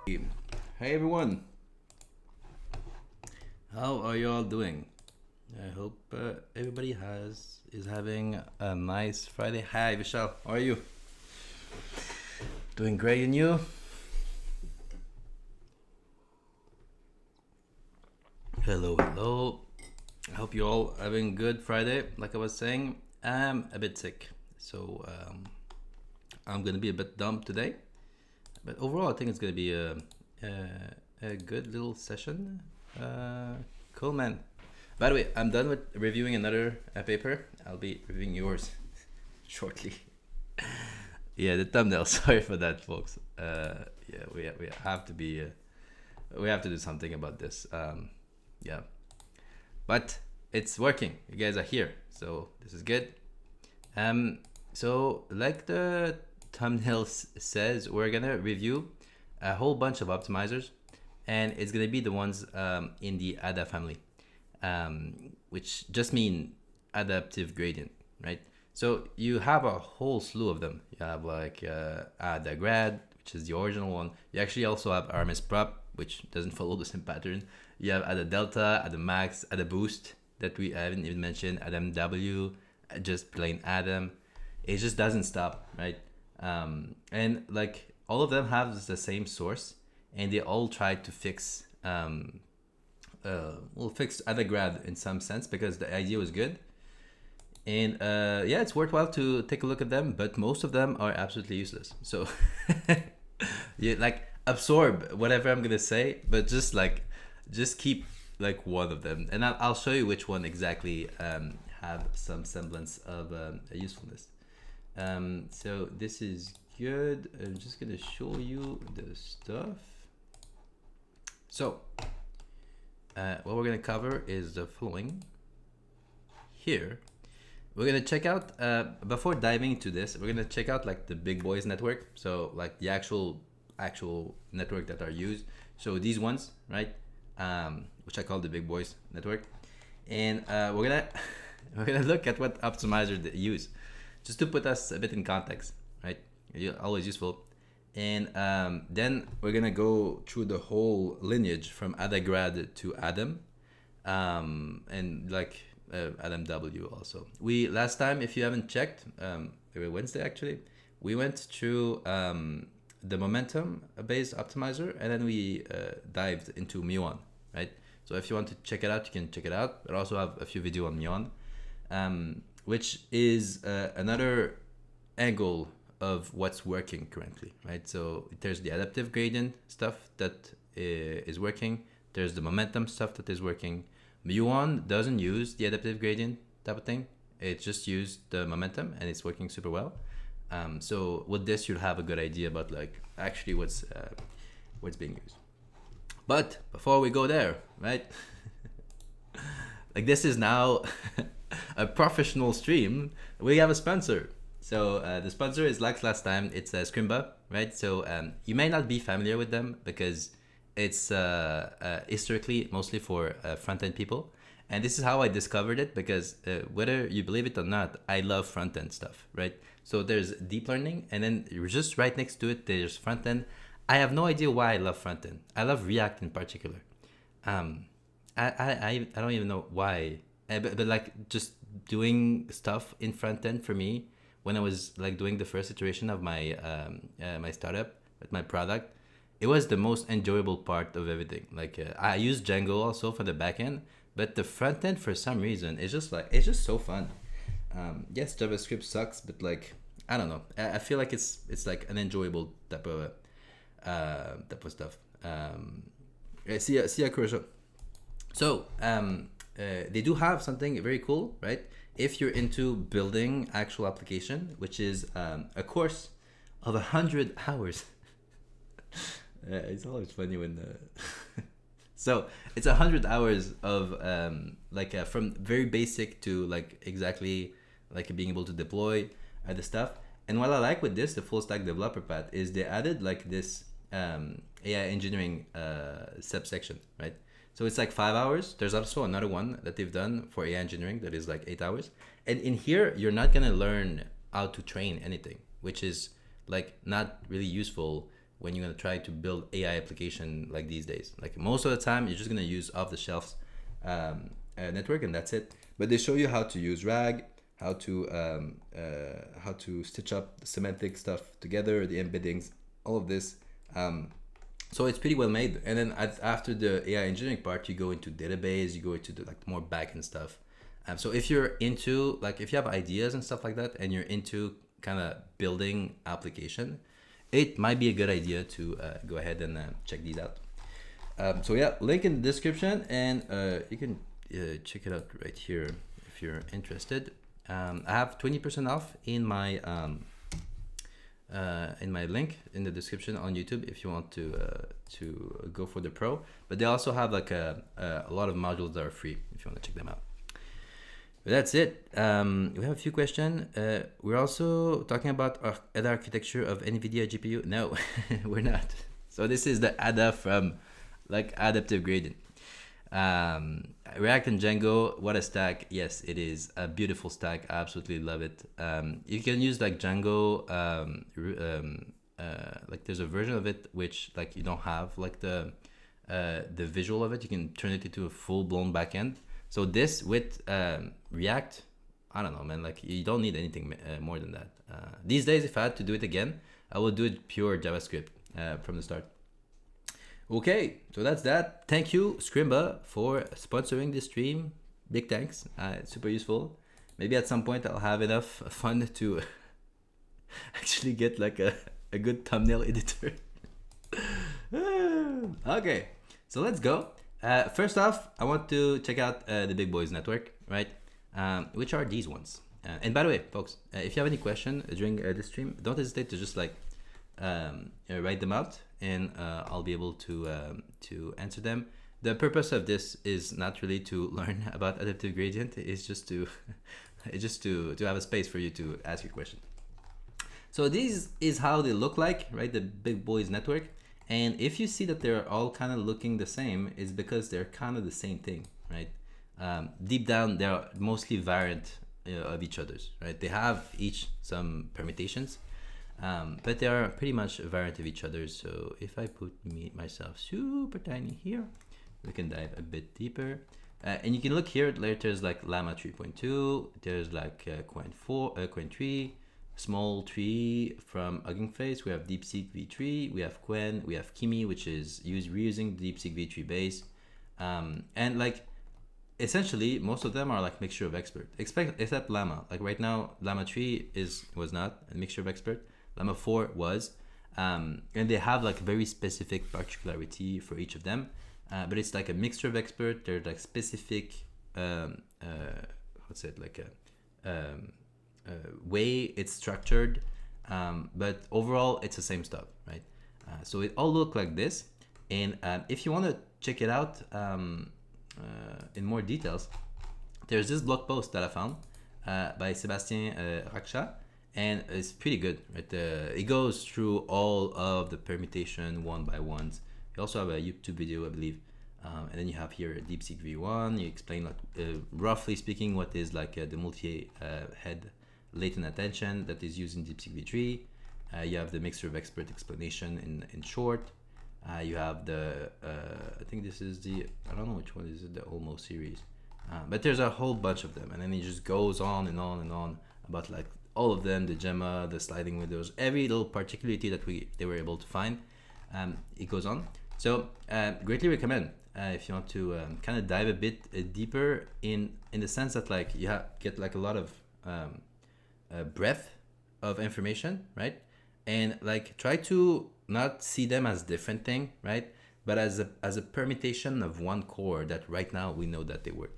Hey everyone, how are you all doing? I hope everybody is having a nice Friday. Hi Vishal, how are you? Doing great, and you? Hello, hello. I hope you all having a good Friday. Like I was saying, I'm a bit sick, so I'm gonna be a bit dumb today. But overall, I think it's gonna be a good little session. Cool, man. By the way, I'm done with reviewing another paper. I'll be reviewing yours shortly. Yeah, the thumbnail. Sorry for that, folks. Yeah, we have to be. We have to do something about this. Yeah, but it's working. You guys are here, so this is good. So like the thumbnail says, we're gonna review a whole bunch of optimizers, and it's gonna be the ones in the ADA family, which just mean adaptive gradient, right? So you have a whole slew of them. You have like Adagrad, which is the original one. You actually also have adamess prop, which doesn't follow the same pattern. You have Adadelta, adamax, adaboost that we haven't even mentioned, AdamW, just plain Adam. It just doesn't stop, right? And like all of them have the same source, and they all try to fix fix Adagrad in some sense because the idea was good. And yeah, it's worthwhile to take a look at them, but most of them are absolutely useless. So you like absorb whatever I'm gonna say, but just keep like one of them, and I'll show you which one exactly have some semblance of a usefulness. So this is good. I'm just gonna show you the stuff. So what we're gonna cover is the following. Here we're gonna check out before diving into this, we're gonna check out like the big boys network, so like the actual network that are used. So these ones, right, which I call the big boys network, and we're gonna look at what optimizer they use, just to put us a bit in context, right? Always useful. And then we're gonna go through the whole lineage from Adagrad to Adam, and like AdamW also. We last time, if you haven't checked, every Wednesday actually, we went through the momentum based optimizer, and then we dived into muon, right? So if you want to check it out, you can check it out. I also have a few videos on muon, which is another angle of what's working currently, right? So there's the adaptive gradient stuff that is working. There's the momentum stuff that is working. Muon doesn't use the adaptive gradient type of thing. It just used the momentum, and it's working super well. So with this, you'll have a good idea about like actually what's being used. But before we go there, right? Like this is now a professional stream. We have a sponsor. So the sponsor is like last time. It's Scrimba, right? So you may not be familiar with them because it's historically mostly for front-end people. And this is how I discovered it, because whether you believe it or not, I love front-end stuff, right? So there's deep learning, and then just right next to it, there's front-end. I have no idea why I love front-end. I love React in particular. I don't even know why. But like just doing stuff in front-end for me, when I was like doing the first iteration of my my startup with my product, it was the most enjoyable part of everything. Like I use Django also for the backend, but the front end for some reason it's just so fun. Yes, JavaScript sucks, but like I don't know. I feel like it's like an enjoyable type of stuff. See a commercial. So they do have something very cool, right? If you're into building actual application, which is a course of 100 hours. It's always funny when so it's 100 hours of from very basic to like exactly like being able to deploy the stuff. And what I like with this, the full stack developer path, is they added like this AI engineering subsection, right? So it's like 5 hours. There's also another one that they've done for AI engineering that is like 8 hours. And in here, you're not gonna learn how to train anything, which is like not really useful when you're gonna try to build AI application like these days. Like most of the time, you're just gonna use off-the-shelf network, and that's it. But they show you how to use RAG, how to stitch up the semantic stuff together, the embeddings, all of this. So it's pretty well made. And then after the AI engineering part, you go into database, you go into the like more backend stuff. So if you're into like, if you have ideas and stuff like that, and you're into kind of building application, it might be a good idea to go ahead and check these out. So yeah, link in the description, and you can check it out right here if you're interested. I have 20% off in my link in the description on YouTube if you want to go for the pro. But they also have like a lot of modules that are free if you want to check them out. But that's it. We have a few questions. We're also talking about the architecture of NVIDIA GPU. No, we're not. So this is the ADA from like adaptive gradient. React and Django, what a stack. Yes, it is a beautiful stack. I absolutely love it. You can use like Django, like there's a version of it which like you don't have like the visual of it. You can turn it into a full-blown backend. So this with React, I don't know, man, like you don't need anything more than that. These days, if I had to do it again, I would do it pure JavaScript from the start. Okay, so that's that. Thank you, Scrimba, for sponsoring this stream. Big thanks. It's super useful. Maybe at some point I'll have enough fun to actually get like a good thumbnail editor. Okay, so let's go. First off, I want to check out the Big Boys Network, right? Which are these ones. And by the way, folks, if you have any question during this stream, don't hesitate to just like write them out, and I'll be able to answer them. The purpose of this is not really to learn about adaptive gradient. It's just to have a space for you to ask your question. So this is how they look like, right? The Big Boys Network. And if you see that they're all kind of looking the same, it's because they're kind of the same thing, right? Deep down, they're mostly variant of each other's, right? They have each some permutations, but they are pretty much a variant of each other. So if I put myself super tiny here, we can dive a bit deeper. And you can look here, there's like Llama 3.2, there's like Qwen 3, small tree from Hugging Face, we have DeepSeek v3, we have Qwen, we have Kimi, which is reusing the DeepSeek v3 base. And like, essentially, most of them are like mixture of expert, except Llama. Like right now, Llama 3 was not a mixture of expert. Llama 4 was. And they have like very specific particularity for each of them. But it's like a mixture of expert. They're like specific, what's it, like a way it's structured. But overall, it's the same stuff, right? So it all look like this. And if you want to check it out in more details, there's this blog post that I found by Sébastien Raksha, and it's pretty good, right? It goes through all of the permutation one by ones. You also have a YouTube video, I believe, and then you have here DeepSeek v1. You explain like roughly speaking what is like the multi-head latent attention that is used in DeepSeek v3. You have the mixture of expert explanation in short. You have the I think this is the, I don't know which one is it, the almost series, but there's a whole bunch of them, and then it just goes on and on and on about like all of them, the gemma, the sliding windows, every little particularity that they were able to find. It goes on. So greatly recommend if you want to kind of dive a bit deeper in the sense that like you get like a lot of breadth of information, right? And like try to not see them as different thing, right? But as a permutation of one core that right now we know that they work.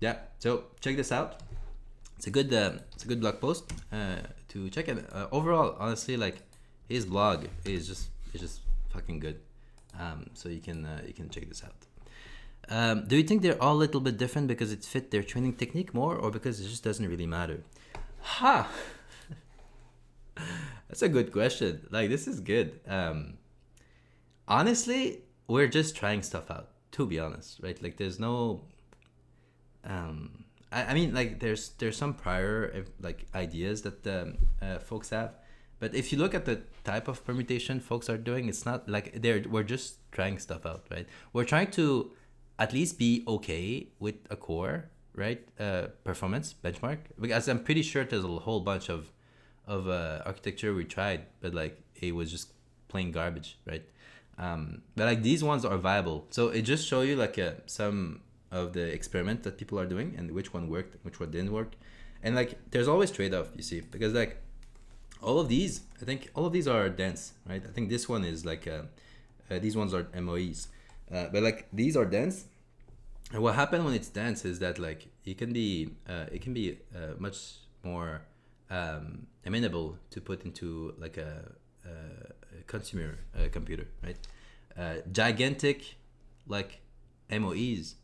Yeah, so check this out. It's a good blog post to check it. Overall, honestly, like his blog is just fucking good. So you can check this out. Do you think they're all a little bit different because it fit their training technique more, or because it just doesn't really matter? Ha! That's a good question. Like, this is good. Honestly, we're just trying stuff out, to be honest, right? Like, there's no I mean, like there's some prior like ideas that folks have, But if you look at the type of permutation folks are doing, it's not like we're just trying stuff out, right? We're trying to at least be okay with a core, right? Performance benchmark, because I'm pretty sure there's a whole bunch of architecture we tried, but like it was just plain garbage, right? But like these ones are viable. So it just show you like some of the experiment that people are doing and which one worked, which one didn't work. And like there's always trade-off, you see, because like all of these, I think all of these are dense, right? I think this one is like these ones are MOEs, but like these are dense. And what happens when it's dense is that like it can be much more amenable to put into like a consumer computer, right? Gigantic like MOEs,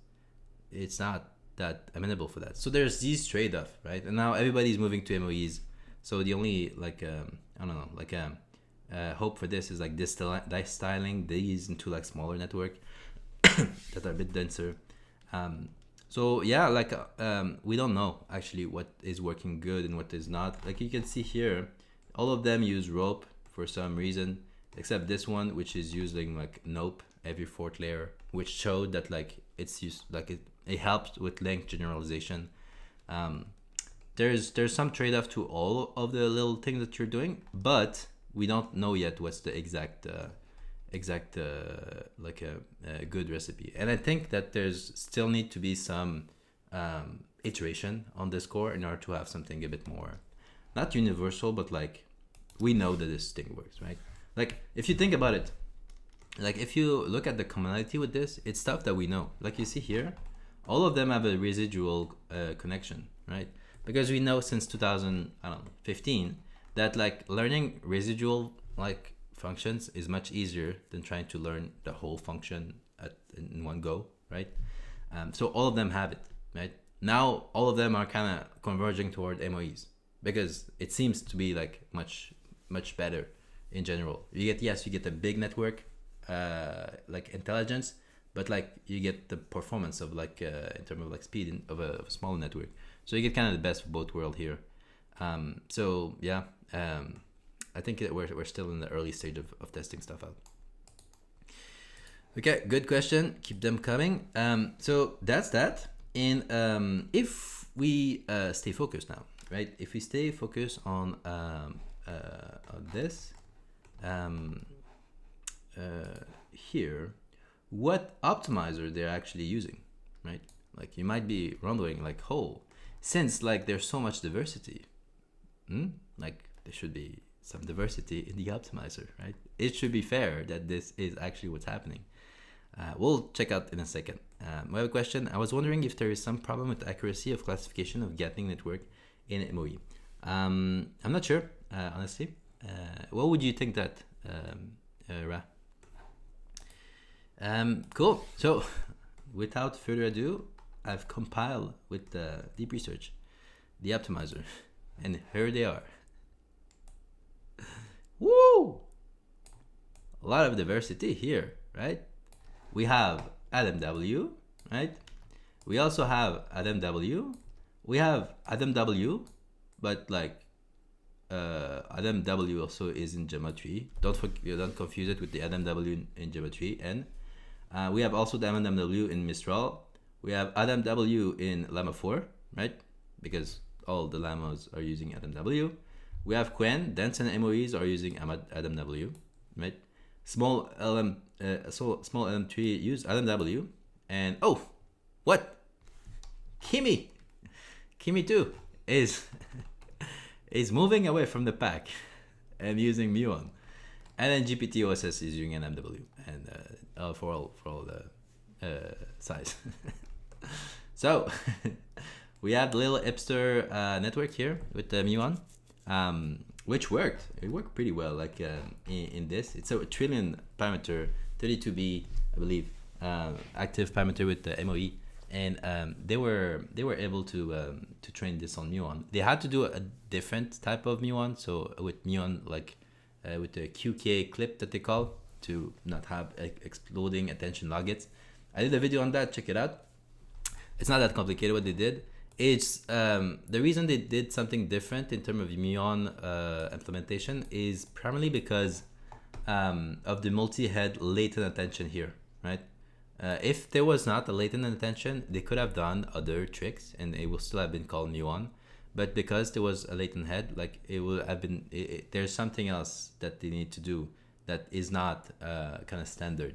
it's not that amenable for that. So there's these trade-off, right? And now everybody's moving to MOEs. So the only like I don't know, like hope for this is like styling these into like smaller network that are a bit denser. So yeah, like we don't know actually what is working good and what is not. Like you can see here, all of them use rope for some reason, except this one, which is using like nope every fourth layer, which showed that like it's used, like it helps with length generalization. There's some trade-off to all of the little things that you're doing, but we don't know yet what's the exact like a good recipe. And I think that there's still need to be some iteration on this core in order to have something a bit more, not universal, but like we know that this thing works, right? Like if you think about it, like if you look at the commonality with this, it's stuff that we know. Like you see here, all of them have a residual connection, right? Because we know since 2015 that like learning residual like functions is much easier than trying to learn the whole function in one go, right? So all of them have it, right? Now all of them are kind of converging toward MOEs because it seems to be like much better in general. You get a big network like intelligence, but like you get the performance of like in terms of like speed of a small network. So you get kind of the best of both worlds here. So yeah, I think we're still in the early stage of testing stuff out. Okay, good question. Keep them coming. So that's that. And if we stay focused now, right? If we stay focused on this here, what optimizer they're actually using, right? Like you might be wondering, like, oh, since like there's so much diversity, like there should be some diversity in the optimizer, right? It should be fair that this is actually what's happening. We'll check out in a second. We have a question. I was wondering if there is some problem with the accuracy of classification of Gatling network in MOE. I'm not sure, honestly. What would you think that, Ra? Cool. So without further ado, I've compiled with deep research the optimizer, and here they are. Woo! A lot of diversity here, right? We have AdamW, right? We also have AdamW. We have AdamW, but like AdamW also is in geometry. Don't confuse it with the AdamW in geometry. And we have also the AdamW in Mistral. We have AdamW in Llama 4, right? Because all the llamas are using AdamW. We have Quen, dense and MOEs are using AdamW, right? Small LM3 use AdamW. And oh, what? Kimi 2 is moving away from the pack and using Muon. And then GPT OSS is using AdamW and for all the size. So we have the little hipster network here with the Muon, which worked. It worked pretty well. Like in this, it's a trillion parameter, 32B, I believe, active parameter with the MOE, and they were able to train this on Muon. They had to do a different type of Muon, so with Muon like with the QK clip that they call, to not have exploding attention nuggets. I did a video on that. Check it out. It's not that complicated what they did. it's the reason they did something different in terms of muon implementation is primarily because of the multi-head latent attention here, right? If there was not a latent attention, they could have done other tricks and it would still have been called muon. But because there was a latent head, like it would have been, there's something else that they need to do that is not kind of standard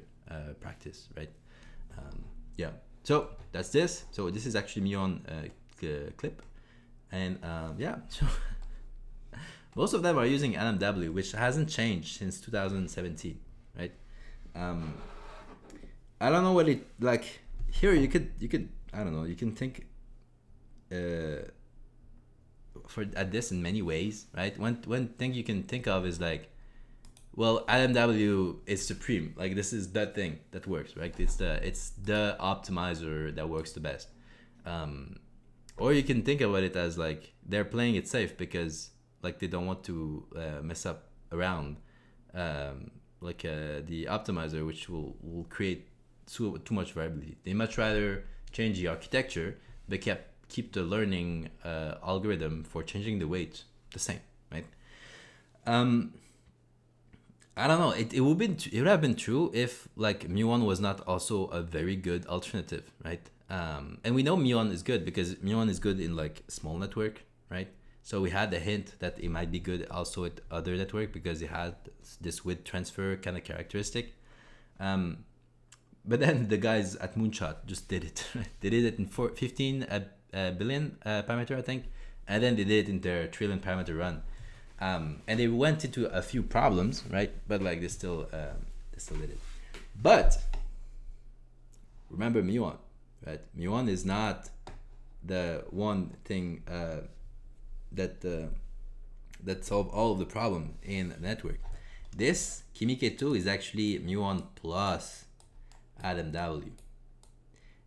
practice, right? Yeah. So that's this. So this is actually muon clip, and yeah. So most of them are using AdamW, which hasn't changed since 2017, right? I don't know what it like. Here you could I don't know. You can think at this in many ways, right? One thing you can think of is like, well, AdamW is supreme. Like this is the thing that works, right? It's the optimizer that works the best. Or you can think about it as like they're playing it safe because like they don't want to mess up around the optimizer, which will create too much variability. They much rather change the architecture but keep the learning algorithm for changing the weight the same, right? I don't know. It would have been true if like muon was not also a very good alternative, right? And we know muon is good because muon is good in like small network, right? So we had a hint that it might be good also with other network because it had this width transfer kind of characteristic. But then the guys at Moonshot just did it. They did it in 15 billion parameter, I think, and then they did it in their trillion parameter run. And they went into a few problems, right? But like they still did it. But remember muon, right? Muon is not the one thing that solve all of the problem in a network. This Kimike2 is actually muon plus AdamW.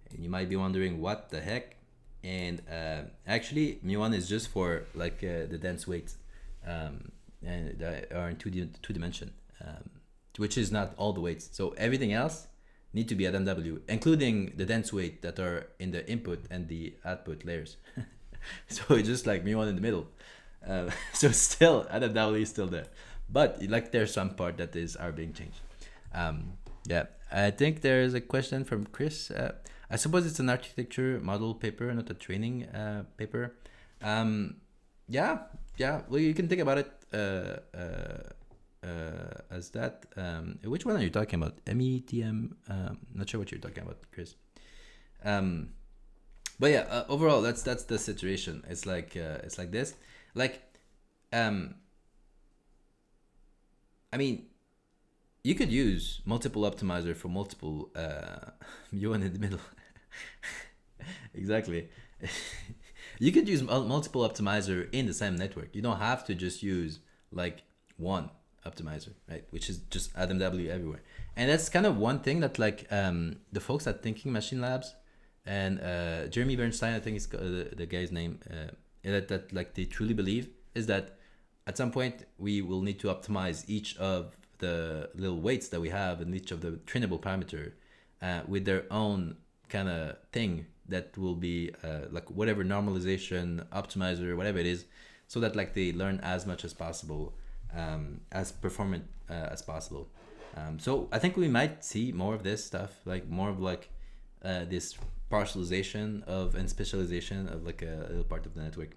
And you might be wondering what the heck. And actually muon is just for like the dense weights. And that are in two dimension, which is not all the weights. So everything else need to be AdamW, including the dense weight that are in the input and the output layers. So it's just like muon in the middle. So still AdamW is still there, but like there's some part that are being changed. Yeah, I think there is a question from Chris. I suppose it's an architecture model paper, not a training paper. Yeah, well, you can think about it as that. Which one are you talking about? METM? Not sure what you're talking about, Chris. But yeah, overall, that's the situation. It's like this. Like, I mean, you could use multiple optimizer for multiple muon in the middle. Exactly. You could use multiple optimizer in the same network. You don't have to just use like one optimizer, right? Which is just AdamW everywhere. And that's kind of one thing that like the folks at Thinking Machine Labs and Jeremy Bernstein, I think is the guy's name, that like they truly believe is that at some point we will need to optimize each of the little weights that we have and each of the trainable parameter with their own kind of thing that will be like whatever normalization optimizer, whatever it is, so that like they learn as much as possible, as performant as possible. So I think we might see more of this stuff, like more of like this partialization of and specialization of like a little part of the network.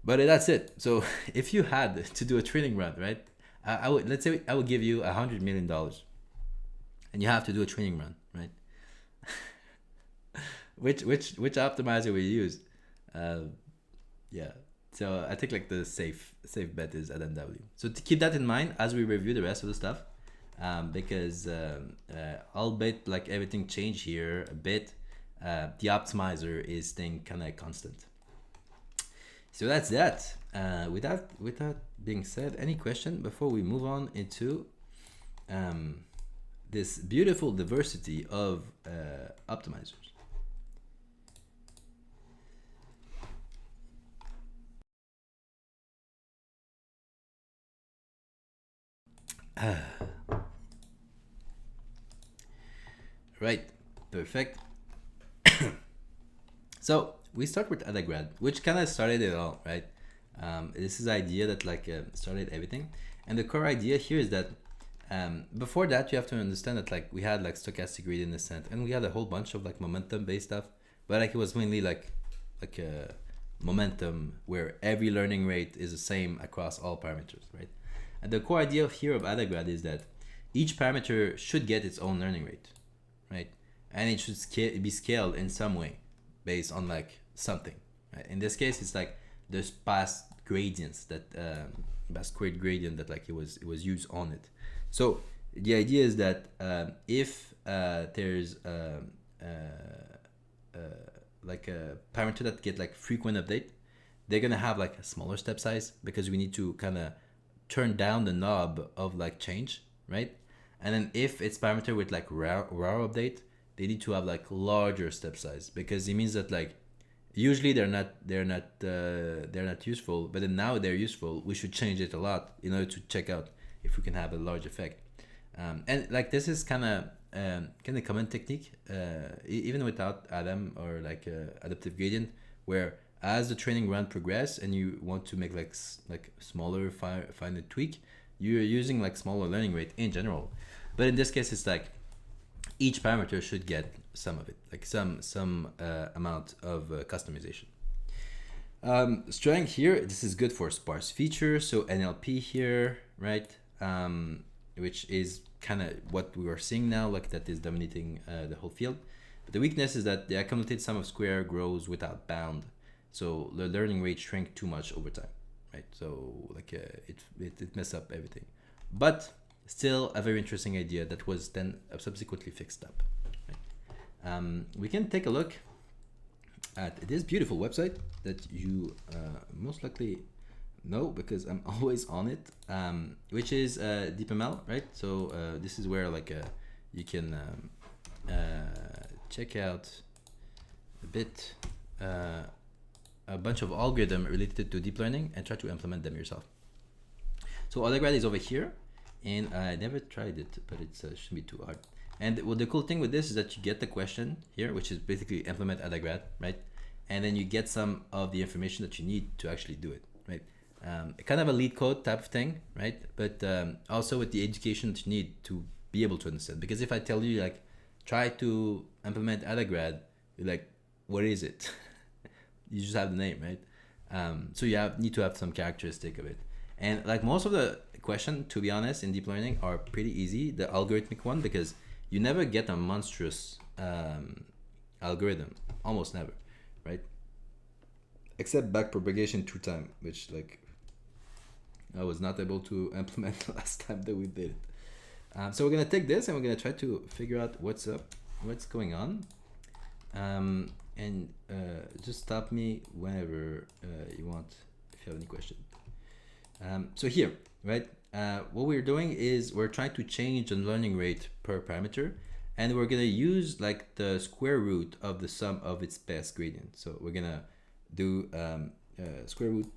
But that's it. So if you had to do a training run, right? Let's say I would give you $100 million, and you have to do a training run, right? Which optimizer will you use? Yeah. So I think like the safe bet is AdamW. So to keep that in mind as we review the rest of the stuff, because albeit like everything changed here a bit, the optimizer is staying kind of constant. So that's that. With that being said, any question before we move on into this beautiful diversity of optimizers? Right, perfect. So we start with Adagrad, which kind of started it all, right? This is the idea that like started everything. And the core idea here is that before that, you have to understand that like we had like stochastic gradient descent, and we had a whole bunch of like momentum based stuff, but like it was mainly like a momentum where every learning rate is the same across all parameters, right? And the core idea here of Adagrad is that each parameter should get its own learning rate, right? And it should be scaled in some way based on like something, right? In this case, it's like there's past gradients that past squared gradient that like it was used on it. So the idea is that if there's like a parameter that get like frequent update, they're gonna have like a smaller step size because we need to kind of turn down the knob of like change, right? And then if it's parameter with like raw update, they need to have like larger step size because it means that like usually they're not useful, but then now they're useful. We should change it a lot in order to check out if we can have a large effect. And like this is kind of common technique even without Adam or like adaptive gradient, where as the training run progress and you want to make like smaller finer tweak, you're using like smaller learning rate in general. But in this case, it's like each parameter should get some of it, like some amount of customization. Strength here, this is good for sparse features, so NLP here, right? Which is kind of what we are seeing now, like that is dominating the whole field. But the weakness is that the accumulated sum of square grows without bound, so the learning rate shrink too much over time, right? So like it mess up everything, but still a very interesting idea that was then subsequently fixed up, right? We can take a look at this beautiful website that you most likely know because I'm always on it, which is deepml, right? So this is where like you can check out a bit a bunch of algorithm related to deep learning and try to implement them yourself. So Adagrad is over here, and I never tried it, but it shouldn't be too hard. And well, the cool thing with this is that you get the question here, which is basically implement Adagrad, right? And then you get some of the information that you need to actually do it, right? Kind of a lead code type of thing, right? But also with the education that you need to be able to understand. Because if I tell you like, try to implement Adagrad, you're like, what is it? You just have the name, right? So you need to have some characteristic of it. And like most of the question, to be honest, in deep learning are pretty easy, the algorithmic one, because you never get a monstrous algorithm, almost never, right? Except backpropagation through time, which like I was not able to implement last time that we did it. So we're gonna take this and we're gonna try to figure out what's up, what's going on, and just stop me whenever you want if you have any question. So here, right, what we're doing is we're trying to change the learning rate per parameter, and we're gonna use like the square root of the sum of its past gradient. So we're gonna do square root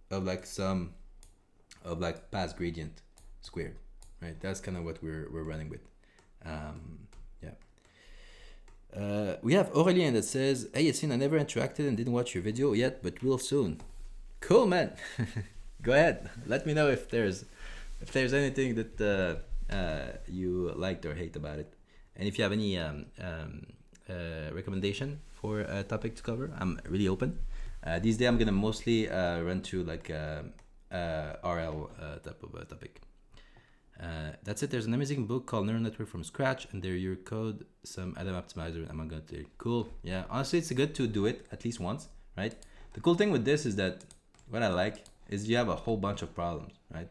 of like sum of like past gradient squared, right? That's kind of what we're running with. We have Aurelien that says, hey Yassine, I never interacted and didn't watch your video yet, but will soon. Cool, man. Go ahead, let me know if there's anything that you liked or hate about it, and if you have any recommendation for a topic to cover, I'm really open. These days I'm gonna mostly run through like RL type of a topic. That's it. There's an amazing book called Neural Network from Scratch, and there you code some Adam optimizer, and I'm gonna do it. Cool. Yeah, honestly, it's good to do it at least once, right? The cool thing with this is that what I like is you have a whole bunch of problems, right?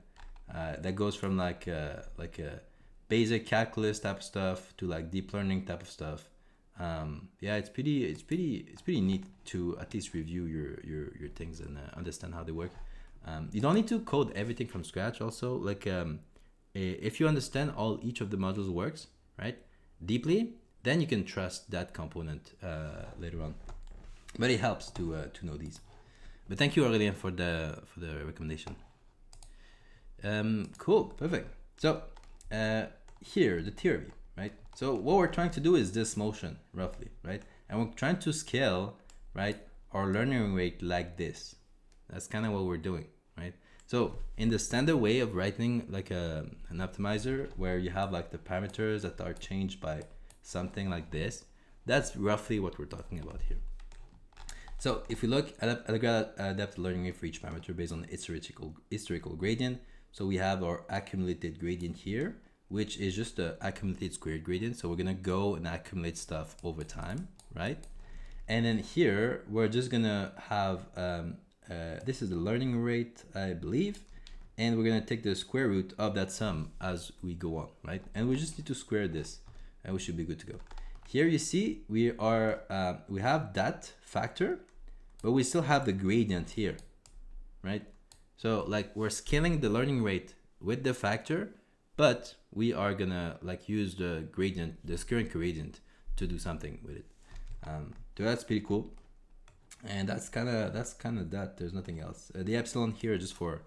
That goes from like a basic calculus type of stuff to like deep learning type of stuff. Yeah, it's pretty neat to at least review your things and understand how they work. You don't need to code everything from scratch. Also, like if you understand each of the modules works, right, deeply, then you can trust that component later on. But it helps to know these. But thank you, Aurelien, for the recommendation. Cool, perfect. So here, the theory, right? So what we're trying to do is this motion, roughly, right? And we're trying to scale, right, our learning rate like this. That's kind of what we're doing, right? So in the standard way of writing like an optimizer where you have like the parameters that are changed by something like this, that's roughly what we're talking about here. So if we look at Adagrad adapt learning rate for each parameter based on historical gradient. So we have our accumulated gradient here, which is just the accumulated squared gradient. So we're gonna go and accumulate stuff over time, right? And then here we're just gonna have this is the learning rate, I believe, and we're gonna take the square root of that sum as we go on, right? And we just need to square this, and we should be good to go. Here you see we are we have that factor, but we still have the gradient here, right? So like we're scaling the learning rate with the factor, but we are gonna like use the gradient, the current gradient, to do something with it. So that's pretty cool. And that's kind of that. There's nothing else. The epsilon here just for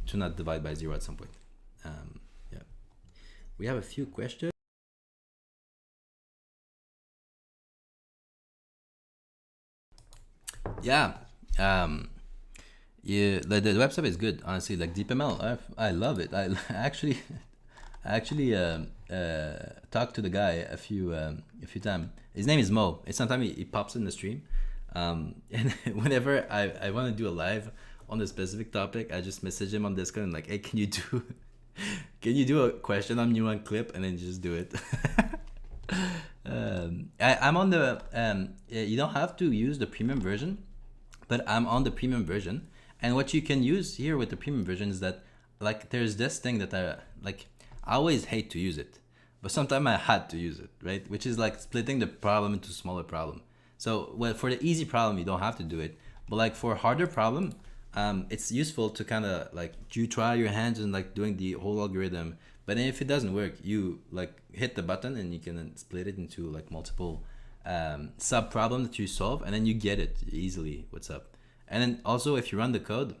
to not divide by 0 at some point. Yeah, we have a few questions. Yeah, yeah. The website is good, honestly. Like deepml, I love it. I actually talked to the guy a few times. His name is Mo. And sometimes he pops in the stream. And whenever I want to do a live on a specific topic, I just message him on Discord and like, hey, can you do a question on new one clip, and then just do it. I'm on the you don't have to use the premium version, but I'm on the premium version. And what you can use here with the premium version is that like there's this thing that I always hate to use it, but sometimes I had to use it, right? Which is like splitting the problem into smaller problem. So well, for the easy problem, you don't have to do it. But like for a harder problem, it's useful to kind of like you try your hands and like doing the whole algorithm. But then if it doesn't work, you like hit the button and you can split it into like multiple sub problems that you solve, and then you get it easily what's up. And then also if you run the code,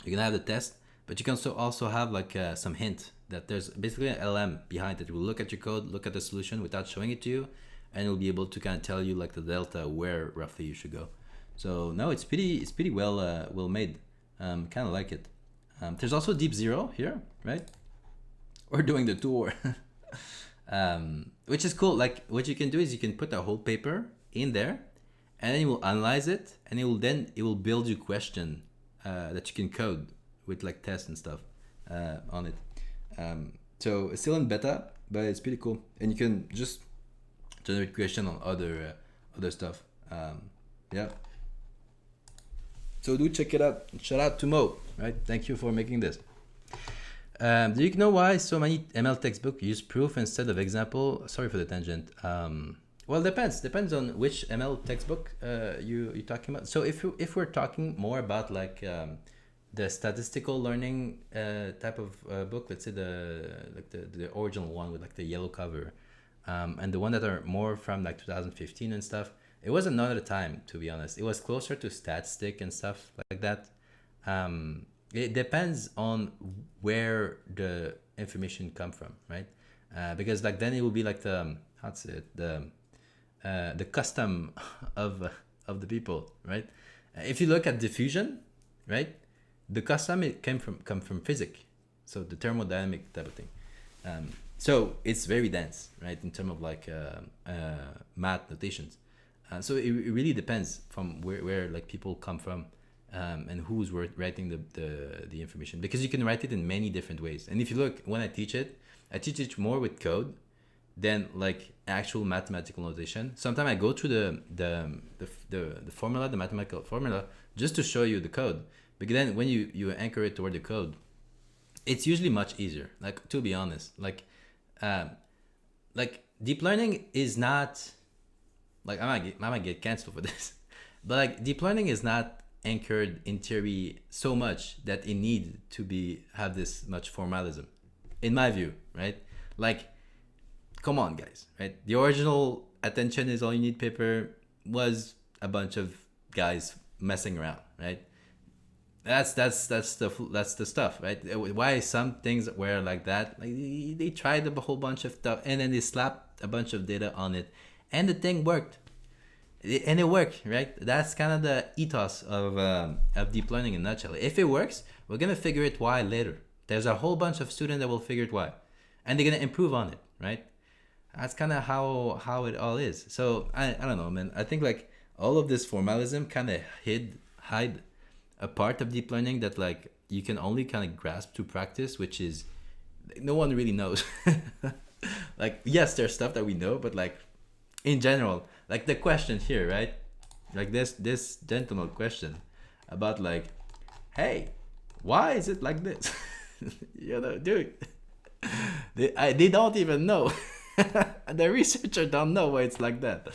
you're gonna have the test, but you can also have like some hint that there's basically an LM behind it. It will look at your code, look at the solution without showing it to you, and it'll be able to kind of tell you like the delta where roughly you should go. So no, it's pretty well made. Kind of like it. There's also deep zero here, right? We're doing the tour, which is cool. Like what you can do is you can put a whole paper in there, and then you will analyze it, and it will build you question that you can code with like tests and stuff on it. So it's still in beta, but it's pretty cool, and you can just generate question on other stuff. Yeah. So do check it out. Shout out to Mo, right? Thank you for making this. Do you know why so many ML textbooks use proof instead of example? Sorry for the tangent. Well, depends on which ML textbook you're talking about. So if we're talking more about like the statistical learning type of book, let's say the original one with like the yellow cover, and the one that are more from like 2015 and stuff, it was another time, to be honest. It was closer to statistic and stuff like that. It depends on where the information come from, right? Because like then it will be like the the custom of the people, right? If you look at diffusion, right, the custom it come from physics, so the thermodynamic type of thing. So it's very dense, right, in terms of like math notations. So it really depends from where like people come from, and who's writing the information, because you can write it in many different ways. And if you look, when I teach it more with code than like actual mathematical notation. Sometimes I go through the formula, the mathematical formula, just to show you the code. Because then when you anchor it toward the code, it's usually much easier. Like, to be honest, like deep learning is not like I might get canceled for this, but like deep learning is not anchored in theory so much that it needs to have this much formalism, in my view, right? Like, come on, guys, right? The original attention is all you need paper was a bunch of guys messing around, right? That's the stuff, right? Why some things were like that? Like they tried a whole bunch of stuff and then they slapped a bunch of data on it, and the thing worked. And it worked, right? That's kind of the ethos of deep learning in a nutshell. If it works, we're gonna figure it why later. There's a whole bunch of students that will figure it why, and they're gonna improve on it, right? That's kind of how it all is. So I don't know, man. I think like all of this formalism kind of hide a part of deep learning that like you can only kind of grasp through practice, which is no one really knows. Like yes, there's stuff that we know, but like in general, like the question here, right? Like this gentleman question about like, hey, why is it like this? You know, dude, they don't even know. The researcher don't know why it's like that.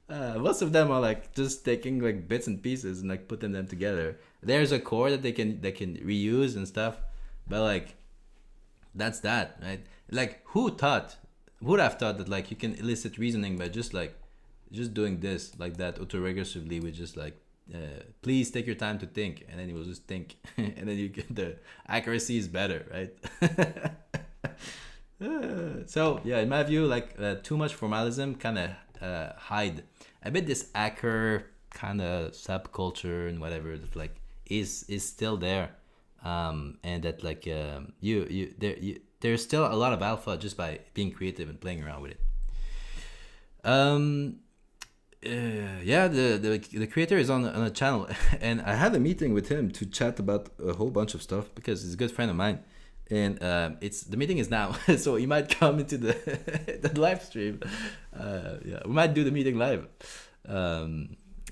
Most of them are like just taking like bits and pieces and like putting them together. There's a core that they can reuse and stuff, but like that's that, right? Like who would have thought that like you can elicit reasoning by just doing this like that autoregressively with just like please take your time to think, and then you will just think and then you get the accuracy is better, right? So yeah, in my view, like too much formalism kind of hide a bit this hacker kind of subculture and whatever that like is still there, and that like there's still a lot of alpha just by being creative and playing around with it. Yeah, the creator is on a channel, and I had a meeting with him to chat about a whole bunch of stuff because he's a good friend of mine, and the meeting is now, so he might come into the the live stream. Yeah, we might do the meeting live.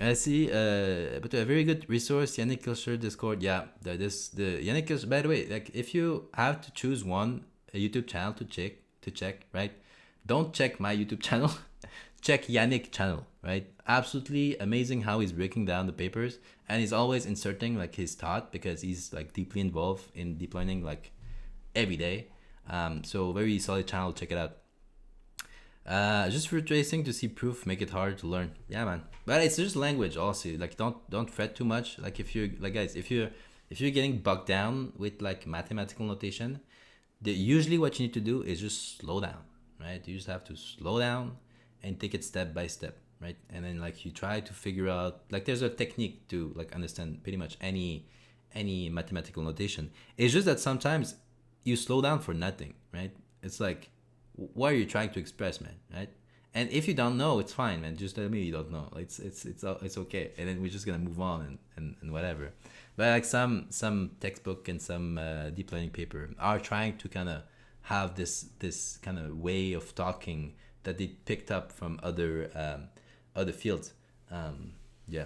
I see, but a very good resource, Yannick Kilsher Discord. Yeah, the Yannick Kilsher. By the way, like if you have to choose a YouTube channel to check, right? Don't check my YouTube channel. Check Yannick channel, right? Absolutely amazing how he's breaking down the papers, and he's always inserting like his thought because he's like deeply involved in deep learning like every day. So very solid channel. Check it out. Just for tracing to see proof make it hard to learn. Yeah, man. But it's just language also. Like don't fret too much. Like if you're like guys, if you're getting bogged down with like mathematical notation, usually what you need to do is just slow down, right? You just have to slow down and take it step by step, right? And then like you try to figure out like there's a technique to like understand pretty much any mathematical notation. It's just that sometimes you slow down for nothing, right? It's like, what are you trying to express, man, right? And if you don't know, it's fine, man. Just tell me you don't know. It's okay, and then we're just gonna move on and whatever. But like some textbook and some deep learning paper are trying to kind of have this kind of way of talking that they picked up from other fields. Yeah,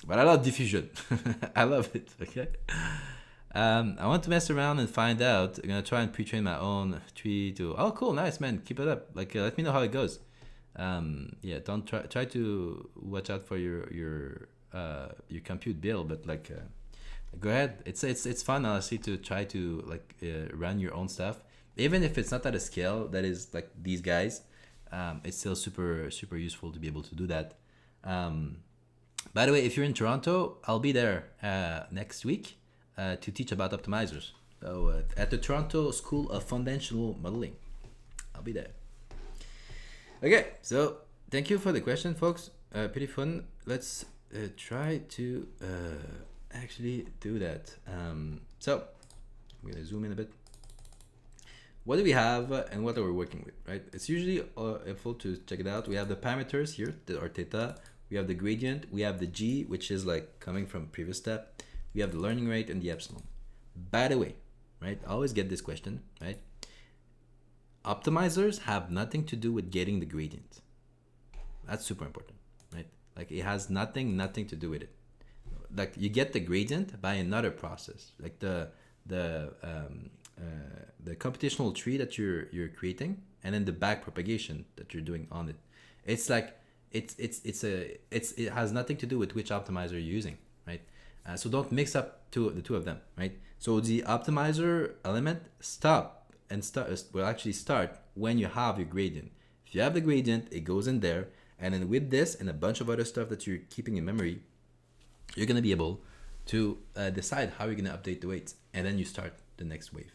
but I love diffusion. I love it. Okay. I want to mess around and find out. I'm gonna try and pre-train my own tree to. Oh, cool, nice, man. Keep it up. Like, let me know how it goes. Yeah, don't try to watch out for your compute bill, but like, go ahead. It's fun, honestly, to try to like run your own stuff, even if it's not at a scale that is like these guys. It's still super useful to be able to do that. By the way, if you're in Toronto, I'll be there next week to teach about optimizers. So at the Toronto School of Foundational Modeling, I'll be there. Okay, so thank you for the question, folks. Pretty fun. Let's try to actually do that. So I'm gonna zoom in a bit. What do we have and what are we working with, right? It's usually helpful to check it out. We have the parameters here, our theta. We have the gradient. We have the g, which is like coming from previous step. We have the learning rate and the epsilon. By the way, right? I always get this question, right? Optimizers have nothing to do with getting the gradient. That's super important, right? Like it has nothing to do with it. Like you get the gradient by another process, like the computational tree that you're creating, and then the back propagation that you're doing on it. It's like it has nothing to do with which optimizer you're using, right? So don't mix up the two of them, right? So the optimizer element will actually start when you have your gradient. If you have the gradient, it goes in there, and then with this and a bunch of other stuff that you're keeping in memory, you're gonna be able to decide how you're gonna update the weights, and then you start the next wave.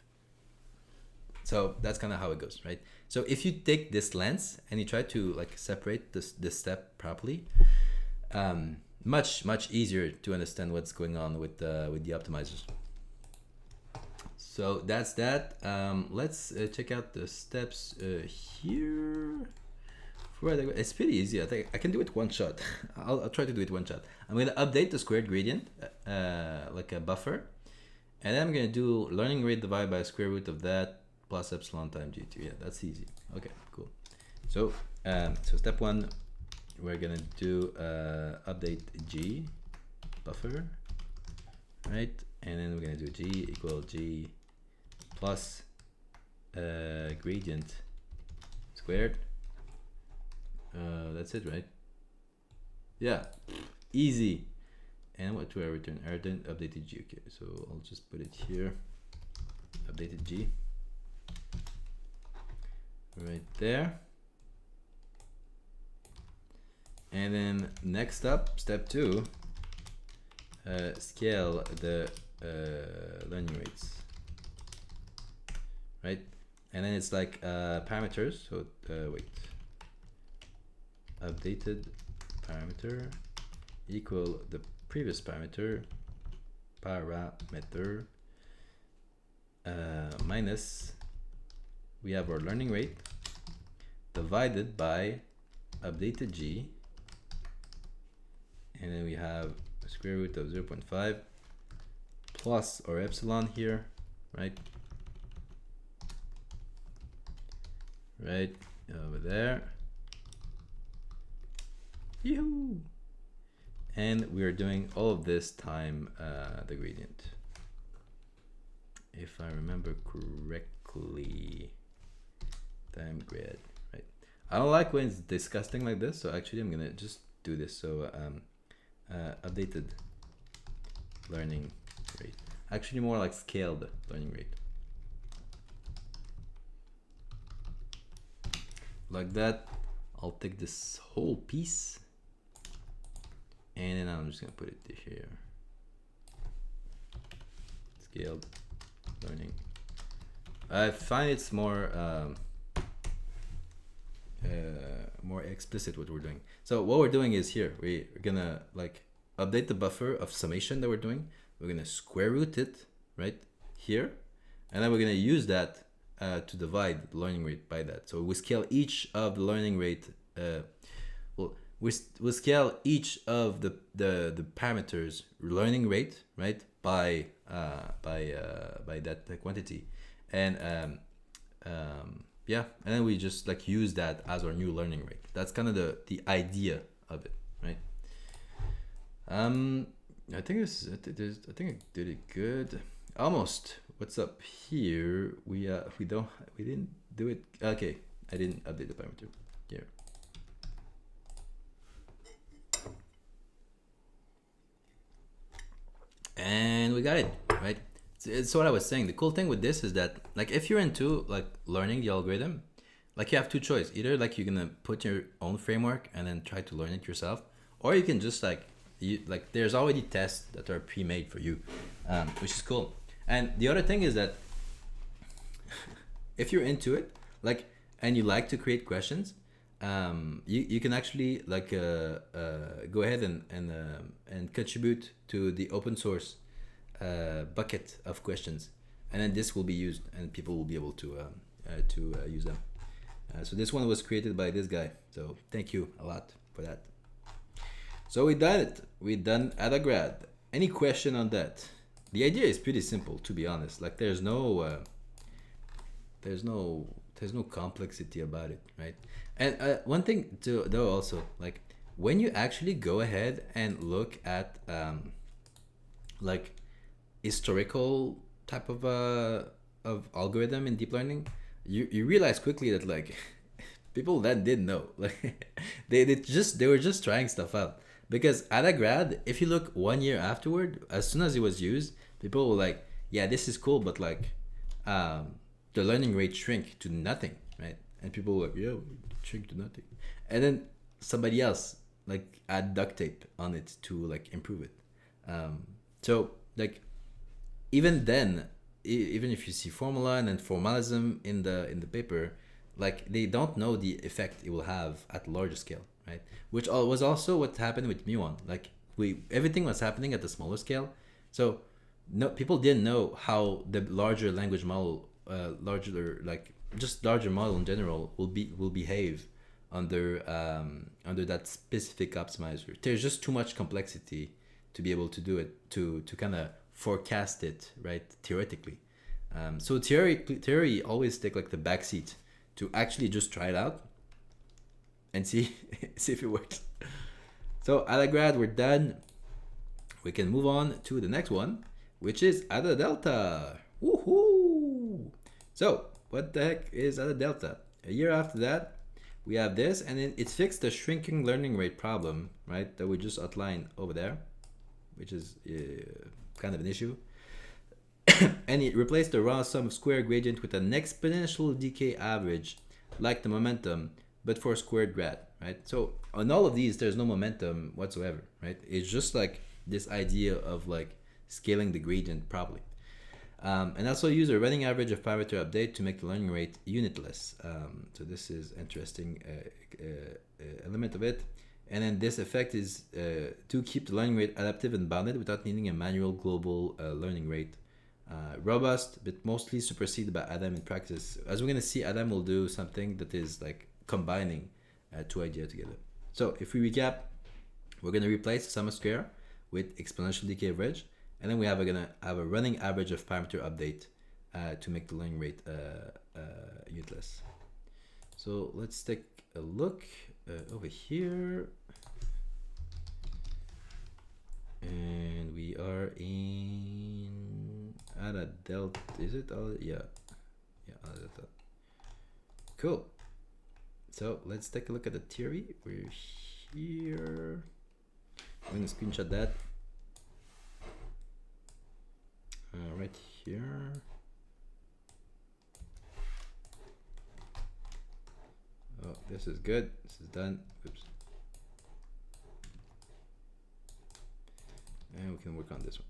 So that's kind of how it goes, right? So if you take this lens and you try to like separate this step properly, much easier to understand what's going on with the optimizers. So that's that. Let's check out the steps here. It's pretty easy. I think I can do it one shot. I'll try to do it one shot. I'm going to update the squared gradient like a buffer, and then I'm going to do learning rate divided by square root of that plus epsilon times g2. Yeah, that's easy. Okay, cool. So so step one, we're going to do update g buffer, right? And then we're going to do g equal g plus gradient squared. That's it, right? Yeah, easy. And what do I return? I return updated g. Okay, so I'll just put it here. Updated g. Right there. And then next up, step two, scale the learning rates. Right? And then it's like parameters. So wait. Updated parameter equal the previous parameter minus we have our learning rate divided by updated g, and then we have a square root of 0.5 plus our epsilon here, right over there. Yoo-hoo! And we are doing all of this time the gradient, if I remember correctly. Time grad, right? I don't like when it's disgusting like this, so actually I'm gonna just do this. So updated learning rate, actually more like scaled learning rate, like that. I'll take this whole piece, and then I'm just gonna put it here. Scaled learning. I find it's more more explicit what we're doing. So what we're doing is here we're gonna like update the buffer of summation that we're doing. We're gonna square root it right here, and then we're gonna use that to divide the learning rate by that. So we scale each of the learning rate. We'll scale each of the parameters learning rate right by that quantity, and yeah, and then we just like use that as our new learning rate. That's kind of the idea of it, right? I think I think I did it good. Almost. What's up here? We didn't do it. Okay, I didn't update the parameter here. And we got it, right? It's what I was saying. The cool thing with this is that like if you're into like learning the algorithm, like you have two choices. Either like you're gonna put your own framework and then try to learn it yourself, or you can just like there's already tests that are pre-made for you, which is cool. And the other thing is that if you're into it, like, and you like to create questions, you can actually like go ahead and contribute to the open source bucket of questions, and then this will be used and people will be able to use them. So this one was created by this guy, so thank you a lot for that. So we done it. We done Adagrad. Any question on that? The idea is pretty simple, to be honest. Like there's no complexity about it, right? And one thing to though also, like when you actually go ahead and look at like historical type of algorithm in deep learning, you realize quickly that like people then didn't know, like they were just trying stuff out. Because Adagrad, if you look 1 year afterward, as soon as it was used, people were like, yeah, this is cool, but like the learning rate shrink to nothing, right? And people were like, yeah, shrink to nothing. And then somebody else like add duct tape on it to like improve it. So like even then, even if you see formula and then formalism in the paper, like they don't know the effect it will have at larger scale, right? Which was also what happened with muon. Like everything was happening at the smaller scale, so no people didn't know how the larger language model, larger model in general will behave under that specific optimizer. There's just too much complexity to be able to do it, to kind of forecast it, right, theoretically. So theory always take like the backseat to actually just try it out and see see if it works. So Adagrad, we're done. We can move on to the next one, which is Adadelta. Woohoo! So what the heck is Adadelta? A year after that, we have this, and then it fixed the shrinking learning rate problem, right, that we just outlined over there, which is kind of an issue. And it replaced the raw sum of square gradient with an exponential decay average, like the momentum, but for squared grad, right? So on all of these, there's no momentum whatsoever, right? It's just like this idea of like scaling the gradient properly. And also use a running average of parameter update to make the learning rate unitless. So this is interesting element of it. And then this effect is to keep the learning rate adaptive and bounded without needing a manual global learning rate. Robust, but mostly superseded by Adam in practice. As we're going to see, Adam will do something that is like combining two ideas together. So if we recap, we're going to replace sum of square with exponential decay average, and then we're going to have a running average of parameter update to make the learning rate useless. So let's take a look over here. And we are in Adadelta, is it? Yeah, Adadelta. Cool. So let's take a look at the theory. We're here. I'm gonna screenshot that. Right here. Oh, this is good. This is done. Oops. And we can work on this one.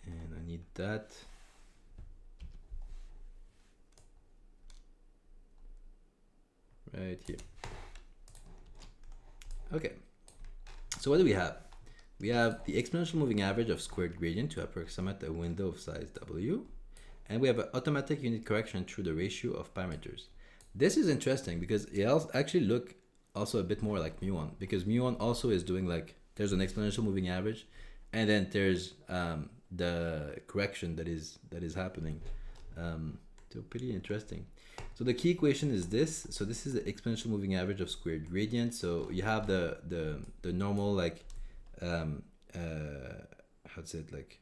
And I need that. Right here. Okay. So what do we have? We have the exponential moving average of squared gradient to approximate a window of size W. And we have an automatic unit correction through the ratio of parameters. This is interesting because it actually look also a bit more like muon, because muon also is doing like, there's an exponential moving average, and then there's the correction that is happening. So pretty interesting. So the key equation is this. So this is the exponential moving average of squared gradient. So you have the normal like how to say it, like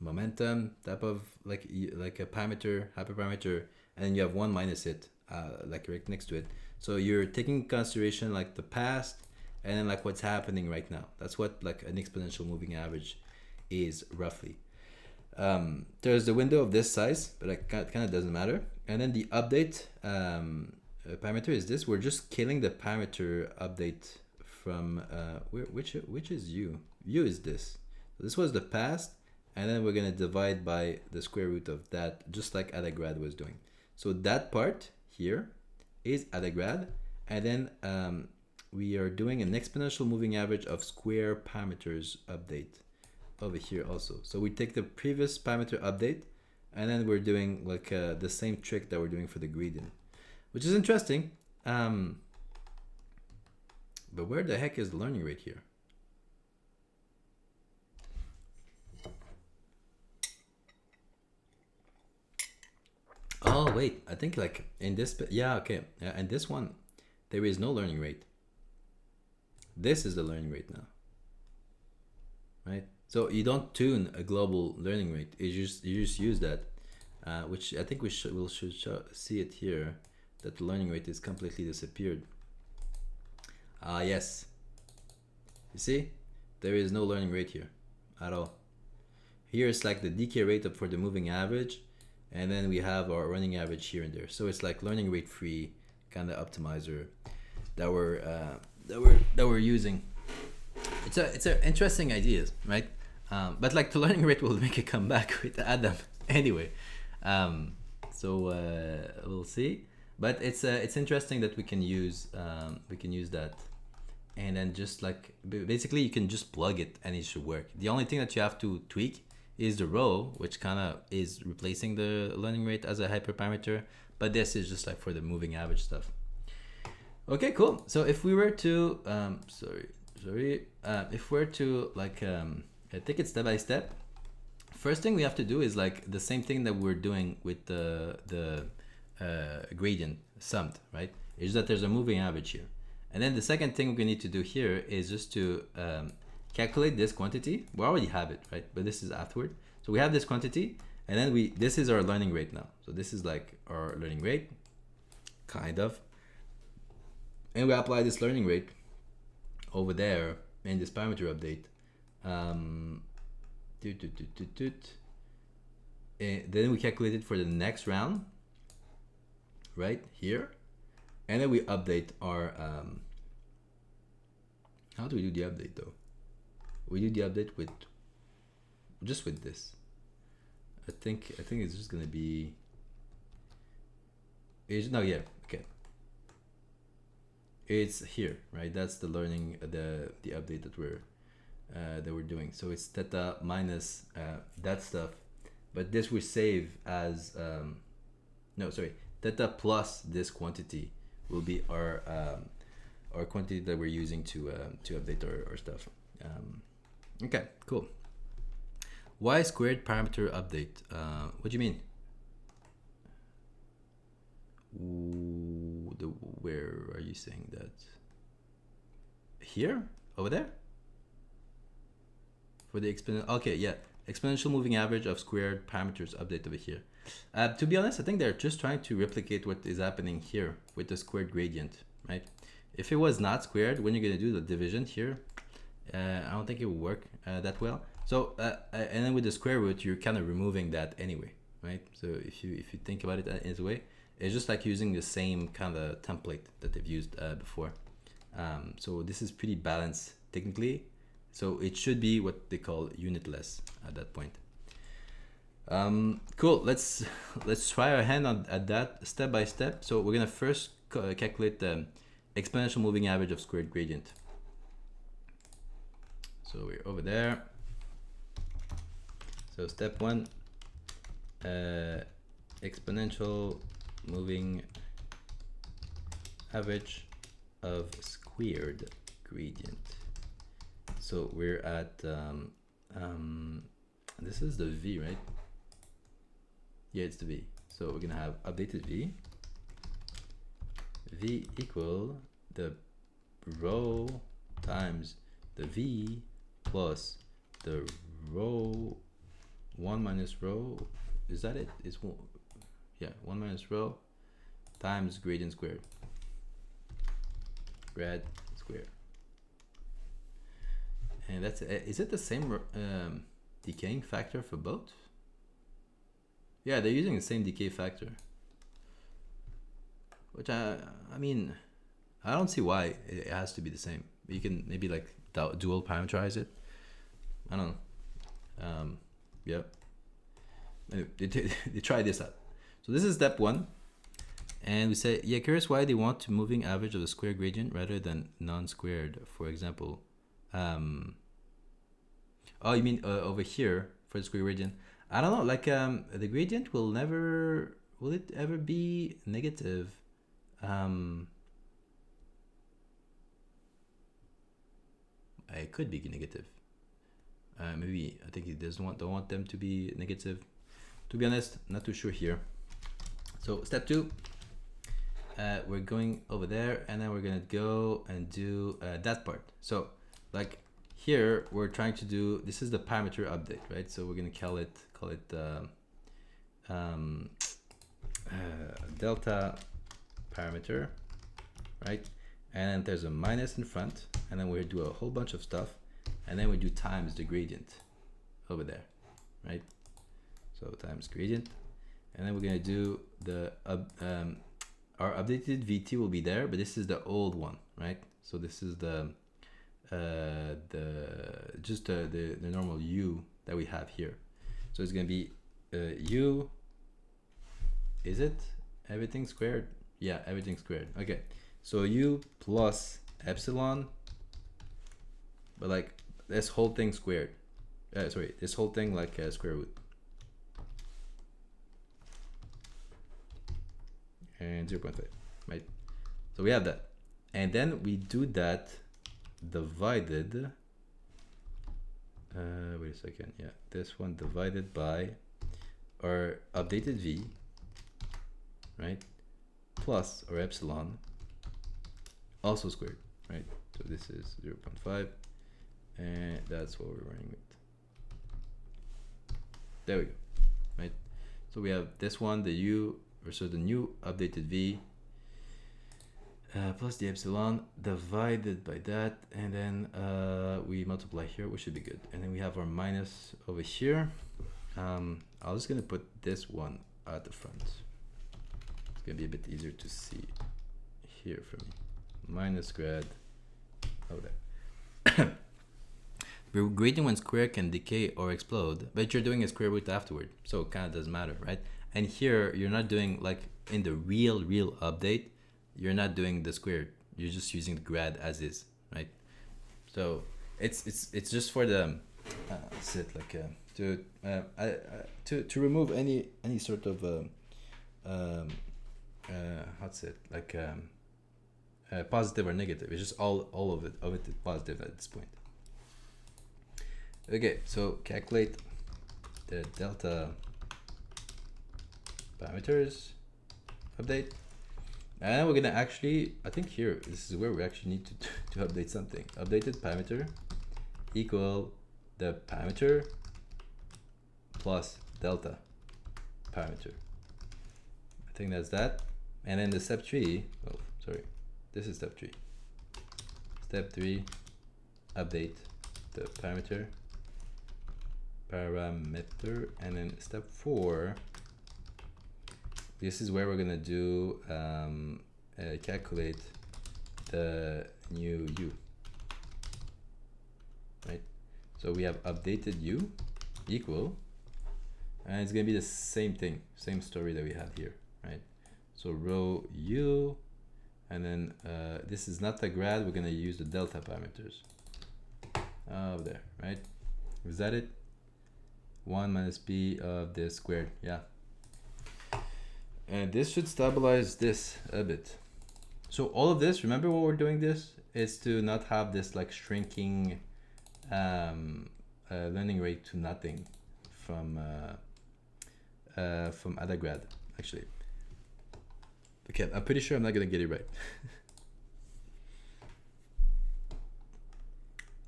momentum type of like a parameter, hyperparameter, and then you have one minus it like right next to it. So you're taking into consideration like the past and then like what's happening right now. That's what like an exponential moving average is roughly. There's the window of this size, but it kind of doesn't matter. And then the update parameter is this. We're just scaling the parameter update from which is u. U is this. So this was the past, and then we're gonna divide by the square root of that, just like Adagrad was doing. So that part here is Adagrad, and then we are doing an exponential moving average of square parameters update over here also. So we take the previous parameter update, and then we're doing like the same trick that we're doing for the gradient, which is interesting. But where the heck is the learning rate here? Oh wait, I think like in this, yeah, okay, yeah, and this one there is no learning rate. This is the learning rate now, right? So you don't tune a global learning rate. You just use that, which I think we'll see it here, that the learning rate is completely disappeared. Yes. You see, there is no learning rate here at all. Here it's like the decay rate up for the moving average, and then we have our running average here and there. So it's like learning rate free kind of optimizer that we're using. It's a interesting ideas, right? But like the learning rate will make a comeback with Adam anyway. So we'll see. But it's interesting that we can use that, and then just like basically you can just plug it and it should work. The only thing that you have to tweak is the row, which kind of is replacing the learning rate as a hyperparameter, but this is just like for the moving average stuff. Okay, cool. So if we were to if we're to like take it step by step, first thing we have to do is like the same thing that we're doing with the gradient summed, right? Is that there's a moving average here. And then the second thing we need to do here is just to calculate this quantity. We already have it, right? But this is afterward. So we have this quantity, and then this is our learning rate now. So this is like our learning rate, kind of. And we apply this learning rate over there in this parameter update. And then we calculate it for the next round, right here. And then we update our, how do we do the update though? We do the update with, just with this. I think it's just gonna be, no, yeah, okay. It's here, right? That's the learning, the update that we're doing. So it's theta minus that stuff, but this we save as, no, sorry, theta plus this quantity will be our quantity that we're using to update our stuff. Okay, cool. Y squared parameter update. What do you mean? Where are you saying that? Here? Over there? For the exponential, okay, yeah. Exponential moving average of squared parameters update over here. To be honest, I think they're just trying to replicate what is happening here with the squared gradient, right? If it was not squared, when you're gonna do the division here, I don't think it will work that well. So, and then with the square root, you're kind of removing that anyway, right? So if you think about it in a way, it's just like using the same kind of template that they've used before. So this is pretty balanced technically. So it should be what they call unitless at that point. Cool. Let's try our hand at that step by step. So we're gonna first calculate the exponential moving average of squared gradient. So we're over there. So step one, exponential moving average of squared gradient. So we're at this is the V, right? Yeah, it's the V. So we're gonna have updated V. V equal the row times the V plus the row 1 minus row. Is that it? It's one, yeah, 1 minus row times gradient squared. Grad squared. And that's, is it the same decaying factor for both? Yeah, they're using the same decay factor. Which I mean, I don't see why it has to be the same. You can maybe like dual parameterize it. I don't know. Yeah. Anyway, they try this out. So this is step one. And we say, yeah, curious why they want to moving average of the square gradient rather than non-squared, for example. Oh, you mean over here for the square gradient? I don't know, like the gradient will it ever be negative? It could be negative. Maybe, I think it don't want them to be negative. To be honest, not too sure here. So step two, we're going over there and then we're gonna go and do that part. So like here, we're trying to do, this is the parameter update, right? So we're gonna call it delta parameter, right? And there's a minus in front, and then we do a whole bunch of stuff, and then we do times the gradient over there, right? So times gradient, and then we're gonna do the our updated VT will be there, but this is the old one, right? So this is the normal U that we have here. So it's gonna be U. Is it everything squared? Yeah, everything squared. Okay, so u plus epsilon, but like this whole thing squared. Sorry, this whole thing like square root. And 0.5, right? So we have that. And then we do that divided, wait a second, yeah, this one divided by our updated v, right? Plus our epsilon, also squared, right? So this is 0.5, and that's what we're running with. There we go, right? So we have this one, the u, or so the new updated v, plus the epsilon divided by that, and then we multiply here, which should be good. And then we have our minus over here. I'm just gonna put this one at the front. It's gonna be a bit easier to see here for me. Minus grad over there. We're grading when square can decay or explode, but you're doing a square root afterward, so it kind of doesn't matter, right? And here you're not doing, like in the real update, you're not doing the square, you're just using the grad as is, right? So it's just for the to remove any sort of positive or negative. It's just all of it is positive at this point. Okay, so calculate the delta parameters update. And we're gonna actually, I think here, this is where we actually need to update something. Updated parameter equal the parameter plus delta parameter. I think that's that. And then the step 3, oh, sorry, this is step 3. Step 3, update the parameter, and then step 4, this is where we're gonna do calculate the new u, right? So we have updated u equal, and it's gonna be the same thing, same story that we have here, right? So row u, and then this is not the grad, we're gonna use the delta parameters over there, right? Is that it? 1 minus b of this squared, yeah. And this should stabilize this a bit. So all of this, remember what we're doing this is to not have this like shrinking learning rate to nothing from Adagrad, actually. Okay, I'm pretty sure I'm not gonna get it right.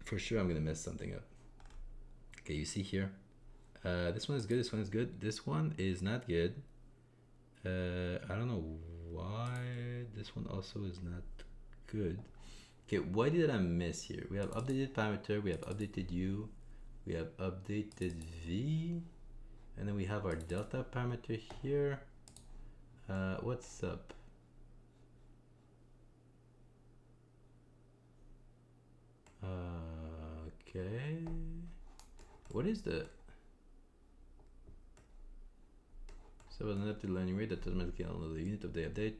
For sure I'm gonna mess something up. Okay, you see here, this one is good, this one is good, this one is not good. I don't know why this one also is not good. Okay, what did I miss here? We have updated parameter, we have updated u, we have updated v, and then we have our delta parameter here. What's up? Okay, what is the so an adapted learning rate that automatically download the unit of the update.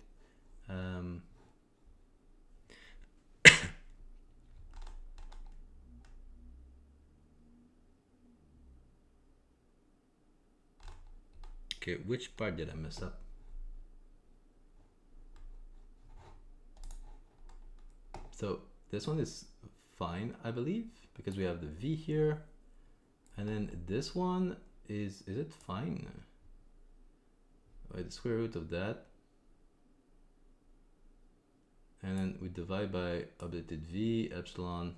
Okay, which part did I mess up? So this one is fine, I believe, because we have the v here, and then this one is it fine? By the square root of that, and then we divide by updated v epsilon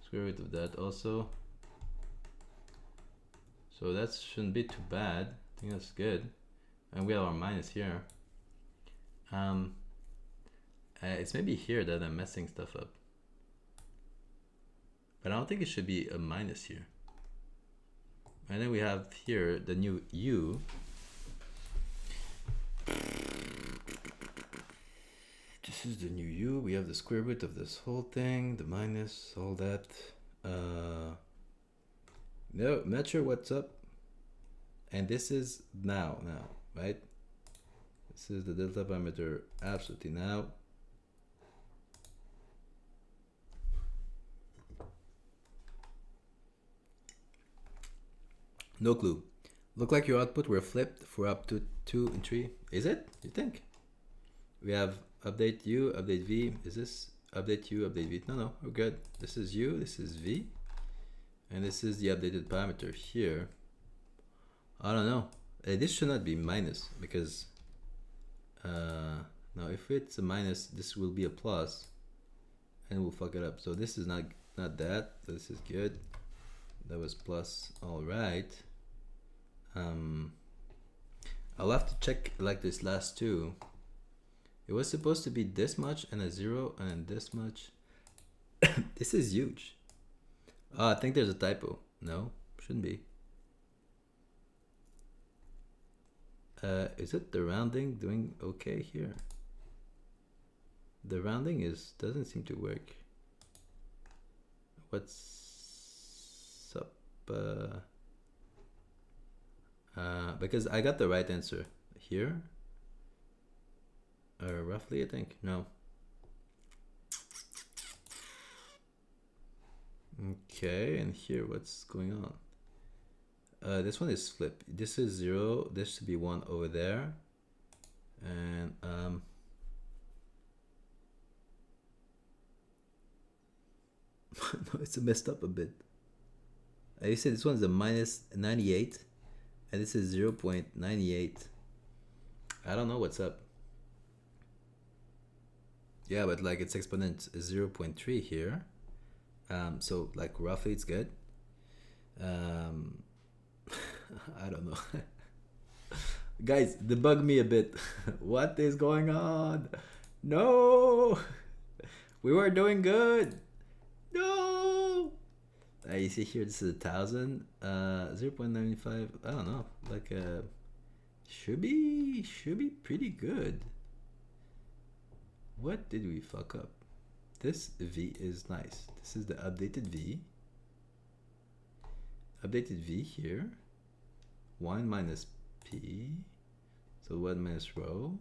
square root of that also. So that shouldn't be too bad. I think that's good. And we have our minus here. It's maybe here that I'm messing stuff up, but I don't think it should be a minus here. And then we have here the new u. This is the new u. We have the square root of this whole thing, the minus, all that. No, I'm not sure what's up. And this is now, right? This is the delta parameter absolutely now. No clue. Look like your output were flipped for up to 2 and 3. Is it? You think? We have update U, update V. Is this update U, update V? No, no, we're good. This is U, this is V. And this is the updated parameter here. I don't know. This should not be minus because now if it's a minus, this will be a plus and we'll fuck it up. So this is not that. So this is good. That was plus. All right. I'll have to check like this last two. It was supposed to be this much and a 0 and this much. This is huge. Oh, I think there's a typo. No, shouldn't be. Is it the rounding doing okay here? The rounding doesn't seem to work. What's up? Because I got the right answer here. Roughly, I think. No. Okay, and here, what's going on? This one is flip. This is 0. This should be 1 over there. And no, it's messed up a bit. You said this one's a minus 98, and this is 0.98. I don't know what's up. Yeah, but like its exponent is 0.3 here. So like roughly it's good. I don't know. Guys, debug me a bit. What is going on? No! We were doing good. No! You see here, this is 1,000. 0.95. I don't know. Like should be pretty good. What did we fuck up? This V is nice. This is the updated V. Updated V here. 1 minus P. So 1 minus rho.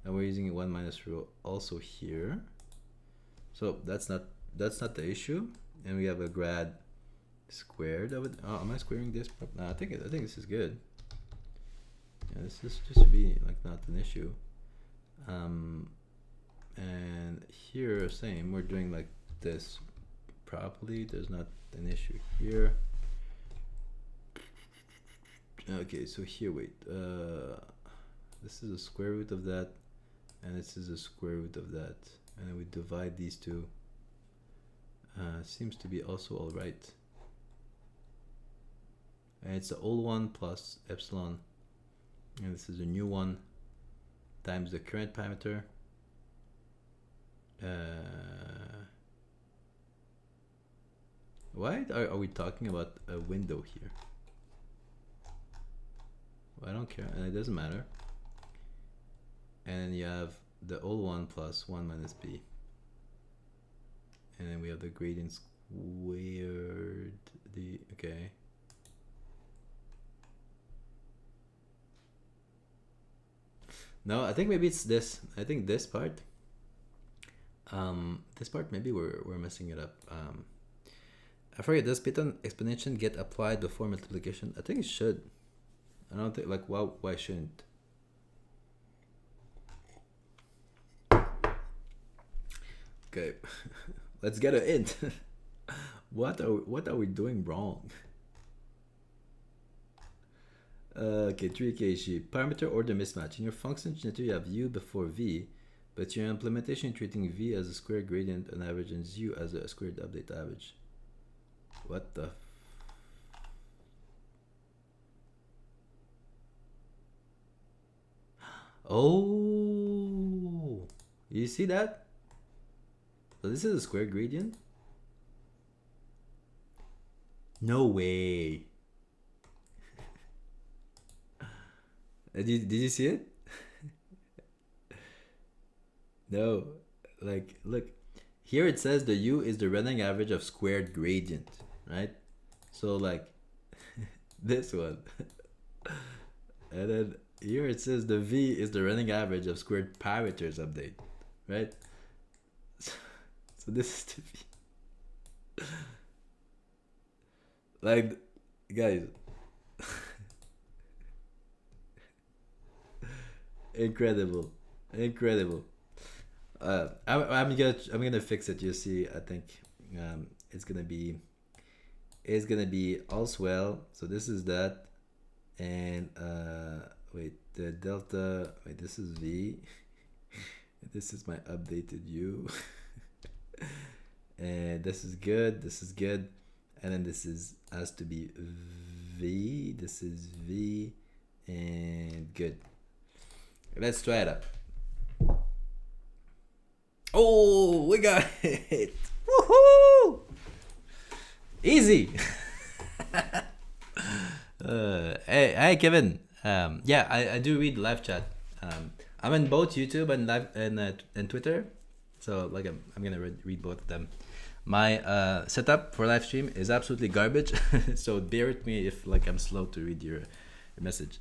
And we're using 1 minus rho also here. So that's not the issue. And we have a grad squared of it. Oh, am I squaring this? No, I think this is good. Yeah, this should be like not an issue. And here, same, we're doing like this properly. There's not an issue here. Okay, so here, wait. This is a square root of that, and this is a square root of that. And then we divide these two. Seems to be also all right. And it's the old one plus epsilon. And this is a new one times the current parameter. Why are we talking about a window here? Well, I don't care, and it doesn't matter. And then you have the old one plus 1 minus b. And then we have the gradient squared. Okay. No, I think maybe it's this. I think this part. This part maybe we're messing it up. I forget. Does Python exponentiation get applied before multiplication? I think it should. I don't think like why shouldn't? Okay, let's get an int. What are we doing wrong? Okay, 3kg parameter order mismatch. In your function generator, you have u before v, but your implementation treating v as a square gradient and average and u as a squared update average. What the? Oh, you see that? So this is a square gradient? No way. Did you see it? No, like look, here it says the u is the running average of squared gradient, right? So like this one, and then Here it says the V is the running average of squared parameters update, right? So this is the V. Like, guys, incredible, incredible. I'm gonna fix it. You see, I think it's gonna be all's well. So this is that, and wait, the delta. Wait, this is V. This is my updated U. And this is good. This is good, and then this is has to be V. This is V, and good. Let's try it out. Oh, we got it! Woohoo! Easy. Hey, Kevin. Yeah, I do read live chat. I'm in both YouTube and live and Twitter, so like I'm gonna read both of them. My setup for live stream is absolutely garbage, so bear with me if like I'm slow to read your message.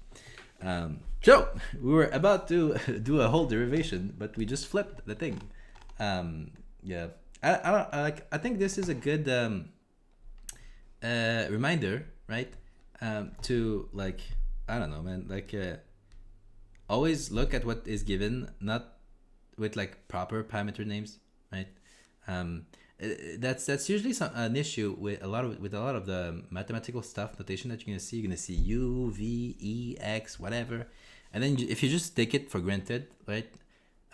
So we were about to do a whole derivation, but we just flipped the thing. Yeah, I think this is a good reminder, right? To like, I don't know, man, like always look at what is given, not with like proper parameter names, right? That's usually an issue with a lot of the mathematical stuff notation that you're gonna see. You're gonna see U, V, E, X, whatever, and then if you just take it for granted, right?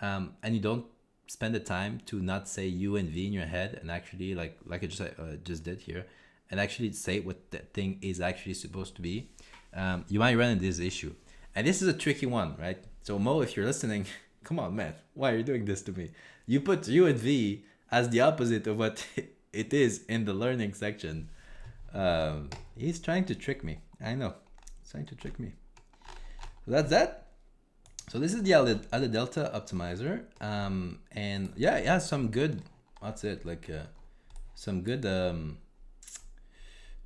And you don't spend the time to not say U and V in your head and actually like I just did here, and actually say what that thing is actually supposed to be, you might run into this issue. And this is a tricky one, right? So Mo, if you're listening, come on, man, why are you doing this to me? You put U and V as the opposite of what it is in the learning section. He's trying to trick me. I know, he's trying to trick me. So that's that. So this is the Adadelta optimizer, and yeah, it has some good. That's it, like some good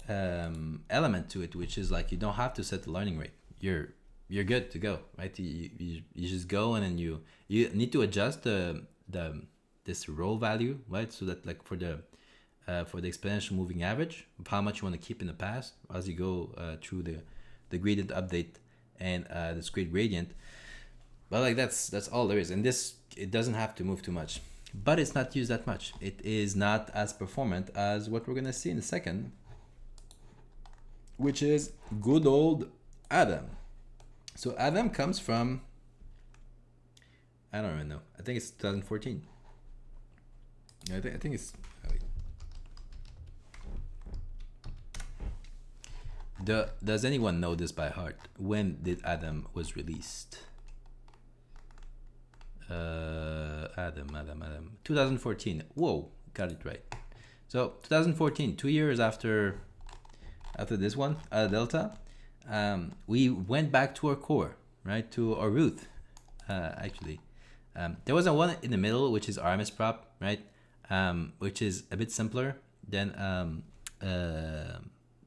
element to it, which is like you don't have to set the learning rate. You're good to go, right? You just go, and then you need to adjust this row value, right? So that like for the exponential moving average of how much you want to keep in the past as you go through the gradient update and the squared gradient. But like that's all there is, and this, it doesn't have to move too much, but it's not used that much. It is not as performant as what we're gonna see in a second, which is good old Adam. So Adam comes from, I don't even know, I think it's 2014. I think it's, does anyone know this by heart? When did Adam was released? Adam 2014. Whoa, got it right. So 2014, 2 years after this one, Adadelta, we went back to our core, right, to our root. Actually, there was a one in the middle, which is RMS prop, right, which is a bit simpler than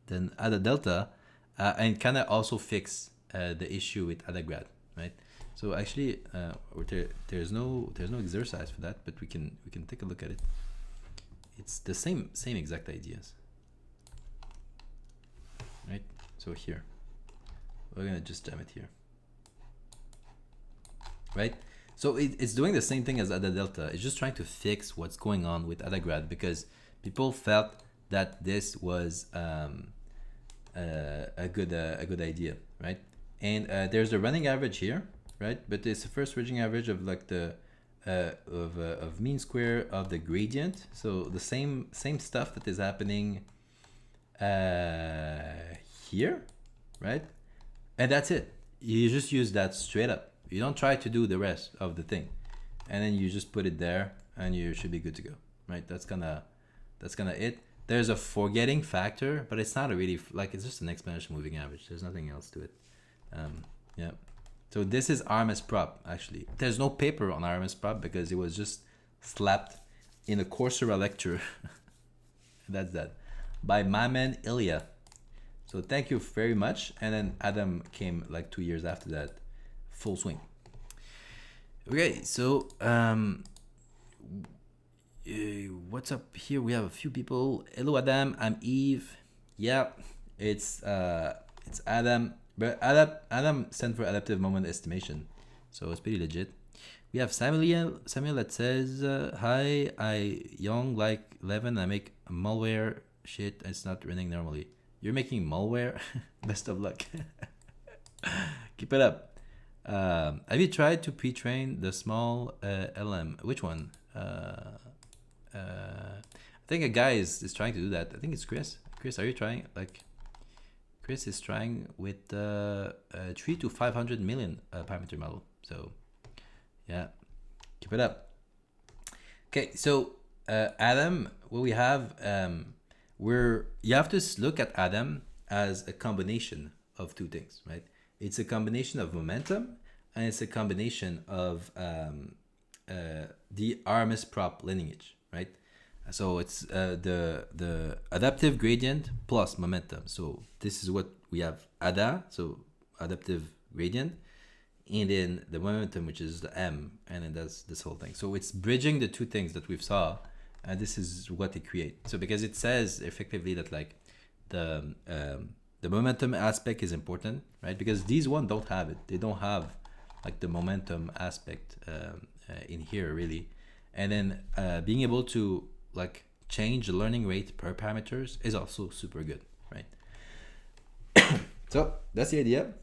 Adadelta, and kind of also fix the issue with Adagrad, right? So actually, there's no exercise for that, but we can take a look at it. It's the same exact ideas, right? So here, we're gonna just jam it here, right? So it's doing the same thing as Adadelta. It's just trying to fix what's going on with Adagrad, because people felt that this was a good idea, right? And there's a running average here, right? But it's the first running average of like the of mean square of the gradient. So the same stuff that is happening here, right? And that's it. You just use that straight up. You don't try to do the rest of the thing, and then you just put it there, and you should be good to go, right? That's gonna it. There's a forgetting factor, but it's not a really, like, it's just an exponential moving average. There's nothing else to it. Yeah. So this is RMS prop, actually. There's no paper on RMS prop because it was just slapped in a Coursera lecture. That's that. By my man Ilya. So thank you very much. And then Adam came like 2 years after that. full swing. Okay, so what's up here? We have a few people. Hello, Adam. I'm Eve. Yeah, it's Adam. But Adam sent for adaptive moment estimation, so it's pretty legit. We have Samuel that says, hi, I young like 11. I make malware shit. It's not running normally. You're making malware. Best of luck. Keep it up. Have you tried to pre-train the small LM? Which one? I think a guy is trying to do that. I think it's Chris. Chris, are you trying? Like, Chris is trying with 3 to 500 million parameter model. So, yeah, keep it up. Okay, so Adam, what we have, you have to look at Adam as a combination of two things, right? It's a combination of momentum, and it's a combination of the RMS prop lineage, right? So it's the adaptive gradient plus momentum. So this is what we have, ADA, so adaptive gradient, and then the momentum, which is the M, and then that's this whole thing. So it's bridging the two things that we've saw, and this is what it creates. So because it says effectively that like the momentum aspect is important, right? Because these one don't have it. They don't have like the momentum aspect in here really. And then being able to like change the learning rate per parameters is also super good, right? So that's the idea.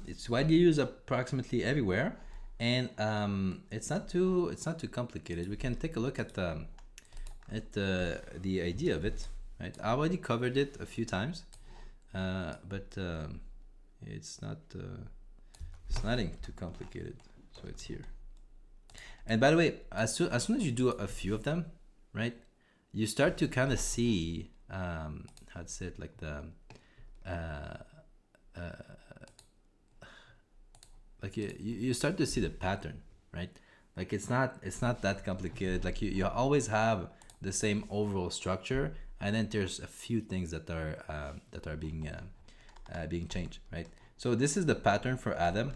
It's widely used approximately everywhere, and it's not too complicated. We can take a look at the idea of it, right? I already covered it a few times, but it's nothing too complicated. So it's here. And by the way, as soon as you do a few of them, right, you start to kind of see how to say it, like the like you start to see the pattern, right? Like it's not that complicated. Like you always have the same overall structure, and then there's a few things that are being changed, right? So this is the pattern for Adam.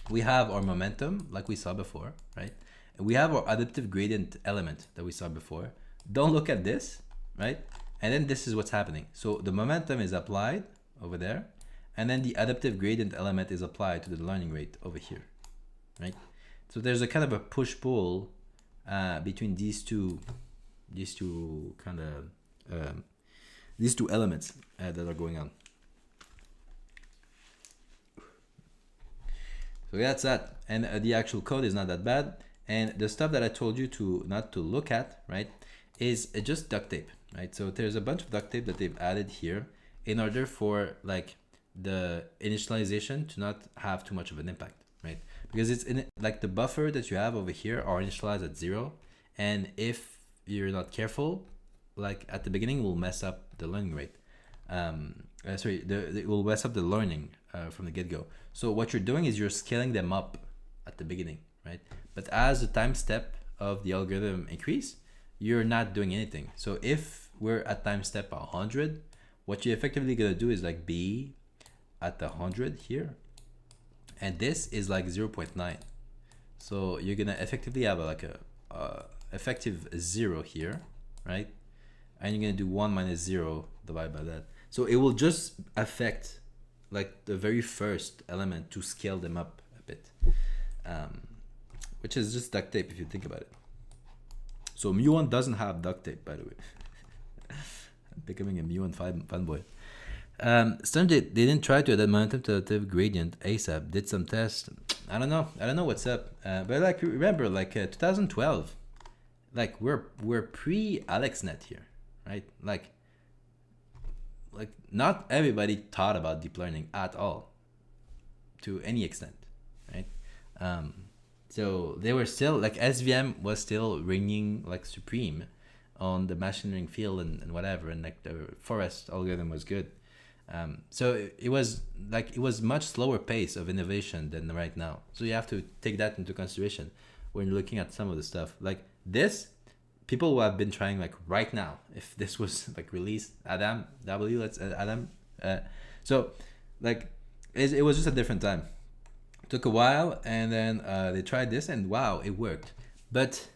We have our momentum, like we saw before, right? And we have our adaptive gradient element that we saw before. Don't look at this, right? And then this is what's happening. So the momentum is applied over there, and then the adaptive gradient element is applied to the learning rate over here, right? So there's a kind of a push-pull between these two elements that are going on. So that's that, and the actual code is not that bad. And the stuff that I told you not to look at, right, is just duct tape, right? So there's a bunch of duct tape that they've added here in order for like the initialization to not have too much of an impact, right? Because it's in like the buffer that you have over here are initialized at 0, and if you're not careful, like at the beginning, it will mess up the learning rate. It will mess up the learning from the get-go. So what you're doing is you're scaling them up at the beginning, right? But as the time step of the algorithm increase, you're not doing anything. So if we're at time step 100, what you're effectively gonna do is like be at the 100 here, and this is like 0.9. So you're gonna effectively have like a effective 0 here, right? And you're gonna do 1 minus 0 divided by that. So it will just affect like the very first element to scale them up a bit, which is just duct tape if you think about it. So mu1 doesn't have duct tape, by the way. I'm becoming a mu1 fanboy. They didn't try to add a momentum to adaptive gradient ASAP. Did some tests. I don't know what's up. But like remember, like 2012, like we're pre AlexNet here, right? Like not everybody thought about deep learning at all, to any extent, right? So they were still like SVM was still reigning like supreme on the machine learning field and whatever, and like the forest algorithm was good. So it was much slower pace of innovation than right now. So you have to take that into consideration when you're looking at some of the stuff like this. People who have been trying like right now, if this was like released, AdamW, let's Adam. So like it was just a different time. Took a while, and then they tried this, and wow, it worked. But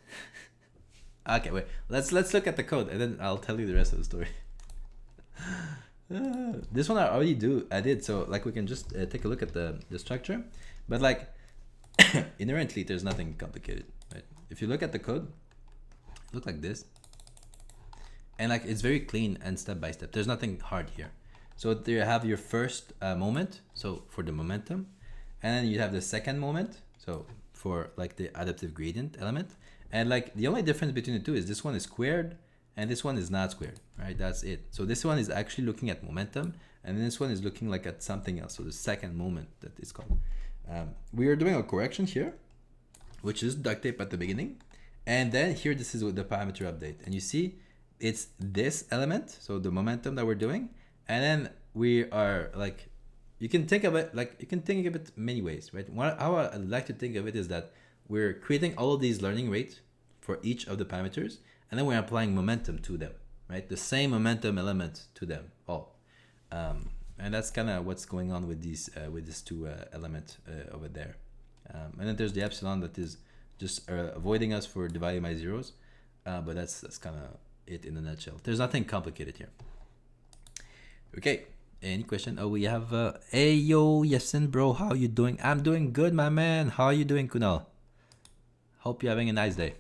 okay, wait. Let's look at the code, and then I'll tell you the rest of the story. This one I already did, so like we can just take a look at the structure, but like inherently there's nothing complicated, right? If you look at the code, it looks like this, and like it's very clean and step by step. There's nothing hard here. So there you have your first moment, so for the momentum, and then you have the second moment, so for like the adaptive gradient element, and like the only difference between the two is this one is squared and this one is not squared, right? That's it. So this one is actually looking at momentum, and this one is looking like at something else. So the second moment that is called. We are doing a correction here, which is duct tape at the beginning, and then here this is with the parameter update, and you see it's this element, so the momentum that we're doing, and then we are like, you can think of it many ways, right? How I like to think of it is that we're creating all of these learning rates for each of the parameters, and then we're applying momentum to them, right? The same momentum element to them all. And that's kind of what's going on with these two elements over there. And then there's the epsilon that is just avoiding us for dividing by zeros, but that's kind of it in a nutshell. There's nothing complicated here. Okay, any question? Oh, we have hey yo Yesin bro, how you doing? I'm doing good, my man. How are you doing, Kunal? Hope you're having a nice day.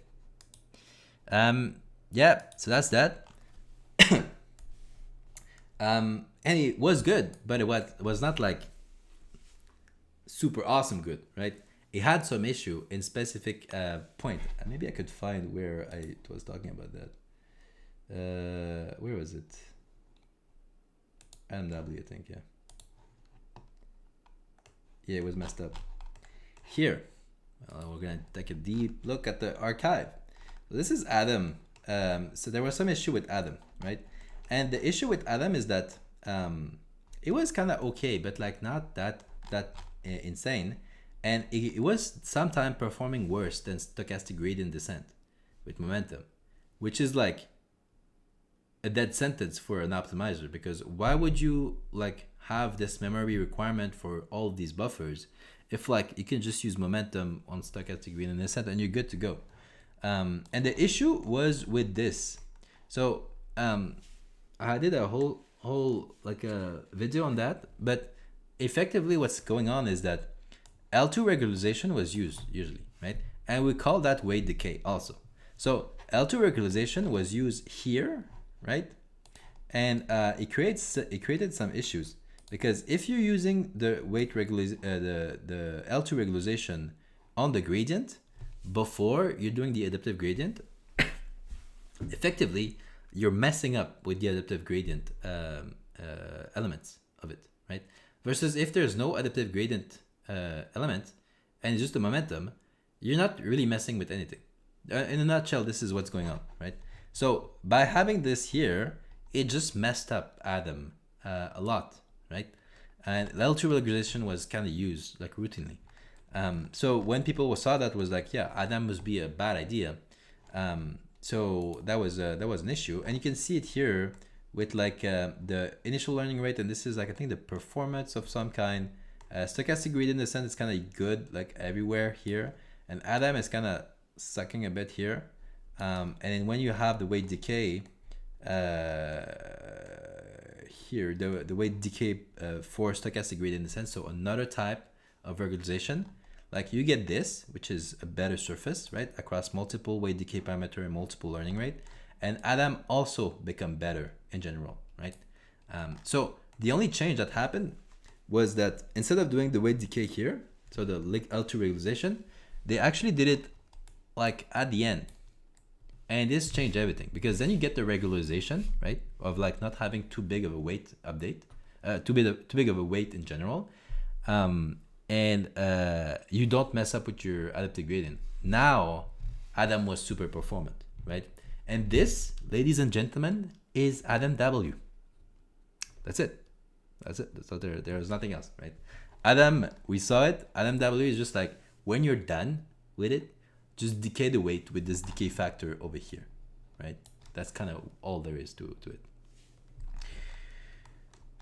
Yeah, so that's that. And it was good, but it was not like super awesome good, right? It had some issue in specific point. Maybe I could find where I was talking about that. Where was it? AdamW, I think, yeah. Yeah, it was messed up. Here, we're gonna take a deep look at the archive. This is Adam. So there was some issue with Adam, right? And the issue with Adam is that it was kind of okay, but like not that insane, and it was sometimes performing worse than stochastic gradient descent with momentum, which is like a dead sentence for an optimizer, because why would you like have this memory requirement for all these buffers if like you can just use momentum on stochastic gradient descent and you're good to go. And the issue was with this. So I did a whole like a video on that, but effectively what's going on is that L2 regularization was used usually, right? And we call that weight decay also. So L2 regularization was used here, right? And it created some issues, because if you're using the weight the L2 regularization on the gradient before you're doing the adaptive gradient, effectively you're messing up with the adaptive gradient elements of it, right? Versus if there's no adaptive gradient element and it's just a momentum, you're not really messing with anything. In a nutshell, this is what's going on, right? So by having this here, it just messed up Adam a lot, right? And L2 regularization was kind of used like routinely. So when people saw that, was like, yeah, Adam must be a bad idea. So that was an issue, and you can see it here with like the initial learning rate, and this is like I think the performance of some kind. Stochastic gradient descent is kind of good like everywhere here, and Adam is kind of sucking a bit here. And then when you have the weight decay here, the weight decay for stochastic gradient descent, so another type of regularization, like you get this, which is a better surface, right, across multiple weight decay parameter and multiple learning rate, and Adam also become better in general, right? So the only change that happened was that instead of doing the weight decay here, so the L2 regularization, they actually did it like at the end, and this changed everything, because then you get the regularization, right, of like not having too big of a weight update, too big of a weight in general. And you don't mess up with your adaptive gradient. Now, Adam was super performant, right? And this, ladies and gentlemen, is AdamW. That's it. So there is nothing else, right? Adam, we saw it. AdamW is just like, when you're done with it, just decay the weight with this decay factor over here, right? That's kind of all there is to it.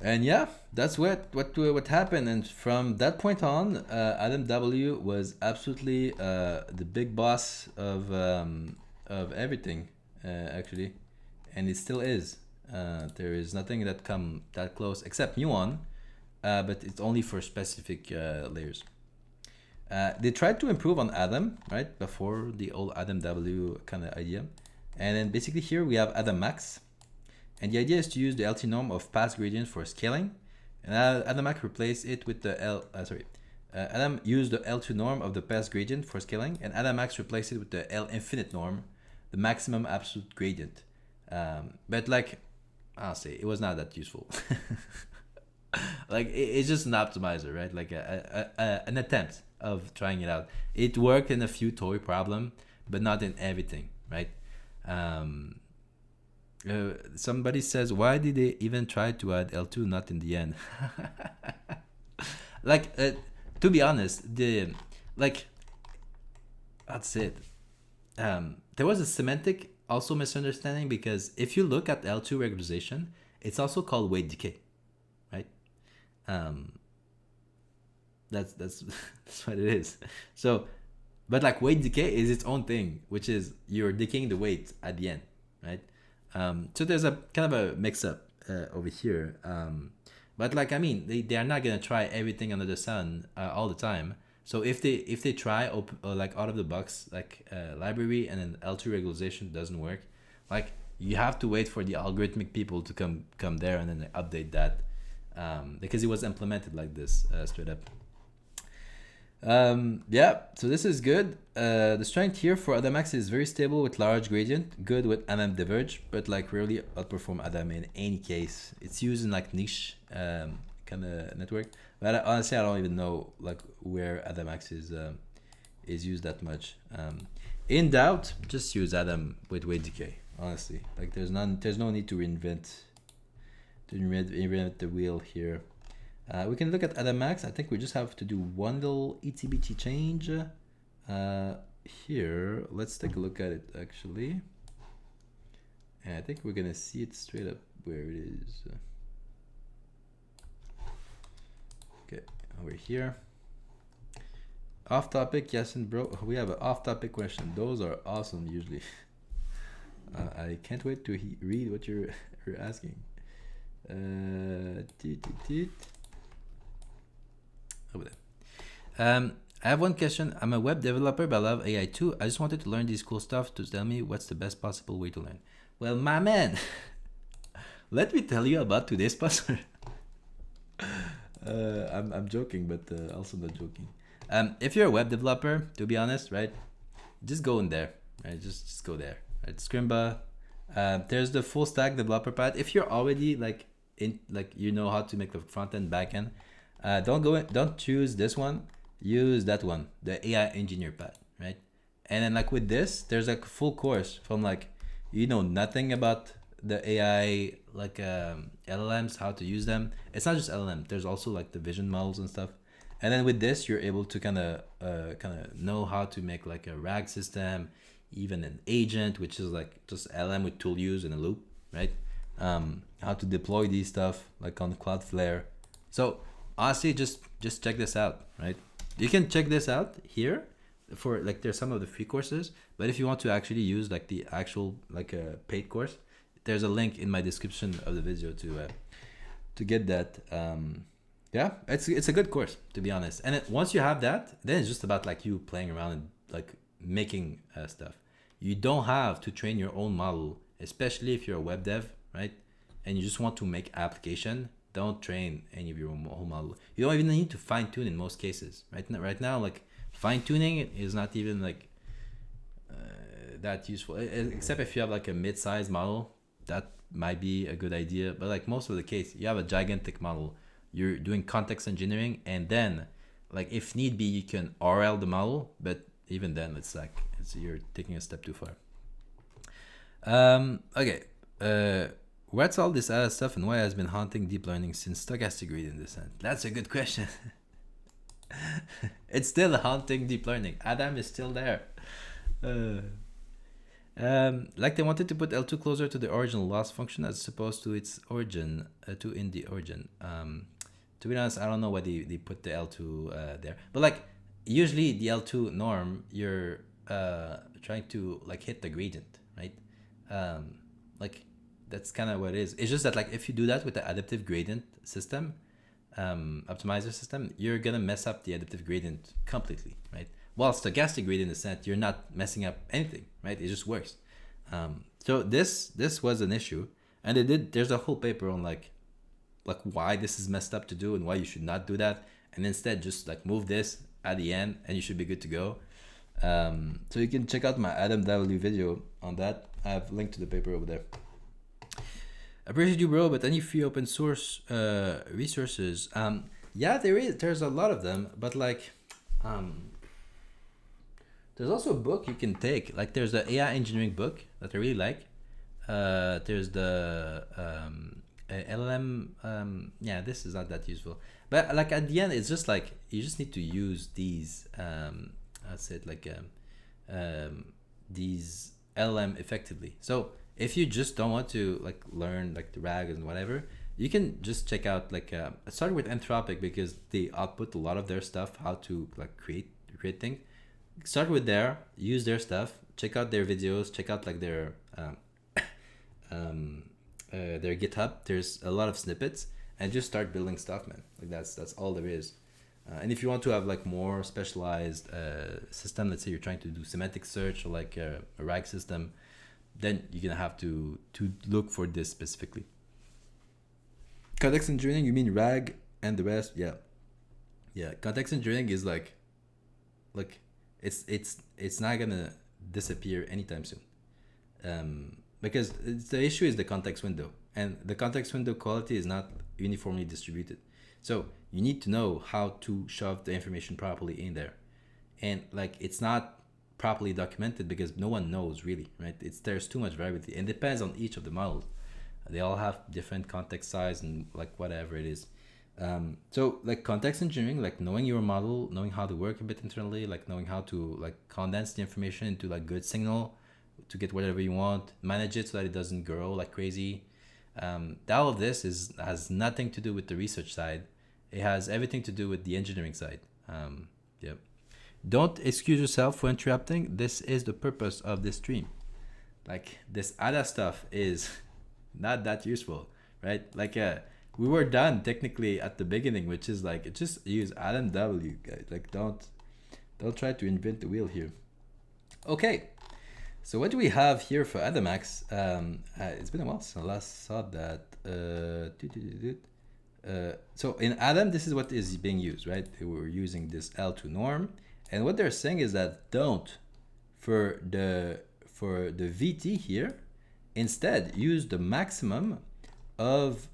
And yeah, that's what happened. And from that point on, AdamW was absolutely the big boss of everything, actually, and it still is. There is nothing that come that close except Muon, but it's only for specific layers. They tried to improve on Adam, right, before the old AdamW kind of idea. And then basically here we have adamax. And the idea is to use the LT norm of path gradient for scaling. And adamax replace it with the Adam used the L2 norm of the path gradient for scaling, and adamax replace it with the L infinite norm, the maximum absolute gradient. But like, I'll say, it was not that useful. Like, it's just an optimizer, right? Like an attempt of trying it out. It worked in a few toy problem, but not in everything, right? Somebody says, why did they even try to add L2 not in the end? Like, to be honest, that's it. There was a semantic also misunderstanding, because if you look at L2 regularization, it's also called weight decay, right? That's that's what it is. So, but like, weight decay is its own thing, which is you're decaying the weight at the end, right? So there's a kind of a mix-up over here. But like, I mean, they are not gonna try everything under the sun all the time. So if they try like out of the box, like library, and then L2 regularization doesn't work, like, you have to wait for the algorithmic people to come there and then update that, because it was implemented like this straight up. Yeah, so this is good. The strength here for adamax is very stable with large gradient, good with diverge, but like rarely outperform Adam in any case. It's used in like niche kind of network, but honestly I don't even know like where adamax is used that much. In doubt, just use Adam with weight decay. Honestly, like, there's no need to reinvent the wheel here. We can look at adamax. I think we just have to do one little ETBT change here. Let's take a look at it actually, and I think we're gonna see it straight up where it is. Okay, over here. Off topic, yes, and bro, we have an off topic question. Those are awesome usually. I can't wait to read what you're asking. Over there. I have one question. I'm a web developer, but I love AI too. I just wanted to learn these cool stuff. To tell me what's the best possible way to learn. Well, my man, let me tell you about today's puzzle. I'm joking, but also not joking. If you're a web developer, to be honest, right, just go in there, right? Just go there. Right? Scrimba. There's the full stack developer path. If you're already like you know how to make the front end, back end, don't choose this one. Use that one, the AI engineer path, right? And then like with this, there's like a full course from like, you know, nothing about the AI, like LLMs, how to use them. It's not just LLM. There's also like the vision models and stuff. And then with this, you're able to kind of know how to make like a RAG system, even an agent, which is like just LM with tool use and a loop, right? How to deploy these stuff like on Cloudflare. So honestly, just check this out, right? You can check this out here for like, there's some of the free courses, but if you want to actually use like the actual like a paid course, there's a link in my description of the video to get that. Yeah, it's a good course, to be honest. And once you have that, then it's just about like you playing around and like making stuff. You don't have to train your own model, especially if you're a web dev, right? And you just want to make application. Don't train any of your own model. You don't even need to fine tune in most cases, right? Right now, like fine tuning is not even like that useful, except if you have like a mid-sized model, that might be a good idea. But like most of the case, you have a gigantic model. You're doing context engineering, and then like if need be, you can RL the model, but even then it's like you're taking a step too far. Okay. What's all this other stuff, and why has been haunting deep learning since stochastic gradient descent? That's a good question. It's still haunting deep learning. Adam is still there. Like they wanted to put L2 closer to the original loss function as opposed to its origin, to in the origin. To be honest, I don't know why they put the L2 there. But like usually the L2 norm, you're trying to like hit the gradient, right? Like that's kind of what it is. It's just that like if you do that with the adaptive gradient system, optimizer system, you're gonna mess up the adaptive gradient completely, right? While stochastic gradient is set, you're not messing up anything, right? It just works. So this was an issue, and there's a whole paper on like why this is messed up to do and why you should not do that, and instead just like move this at the end and you should be good to go. So you can check out my AdamW video on that. I have linked to the paper over there. I appreciate you, bro, but any free open source resources? Yeah, there's a lot of them, but like there's also a book you can take. Like there's the AI engineering book that I really like. There's the LLM. Yeah, this is not that useful. But like at the end, it's just like you just need to use these. I said like these LLM effectively. So if you just don't want to like learn like the RAG and whatever, you can just check out like start with Anthropic because they output a lot of their stuff, how to like create things. Start with use their stuff, check out their videos, check out like their GitHub. There's a lot of snippets, and just start building stuff, man. Like that's all there is. And if you want to have like more specialized system, let's say you're trying to do semantic search or like a RAG system, then you're gonna have to look for this specifically. Context engineering, you mean RAG and the rest? Yeah. Context engineering is like it's not gonna disappear anytime soon, because the issue is the context window, and the context window quality is not uniformly distributed. So you need to know how to shove the information properly in there, and like it's not properly documented because no one knows really, right? There's too much variability, and it depends on each of the models. They all have different context size and like whatever it is. So like context engineering, like knowing your model, knowing how to work a bit internally, like knowing how to like condense the information into like good signal to get whatever you want, manage it so that it doesn't grow like crazy. All of this has nothing to do with the research side. It has everything to do with the engineering side. Yep. Don't excuse yourself for interrupting. This is the purpose of this stream. Like this ADA stuff is not that useful, right? Like we were done technically at the beginning, which is like just use AdamW, guys. Like don't try to invent the wheel here. Okay, so what do we have here for adamax? It's been a while since I last saw that. So in Adam, this is what is being used, right? We're using this L2 norm, and what they're saying is that don't for the VT here. Instead, use the maximum of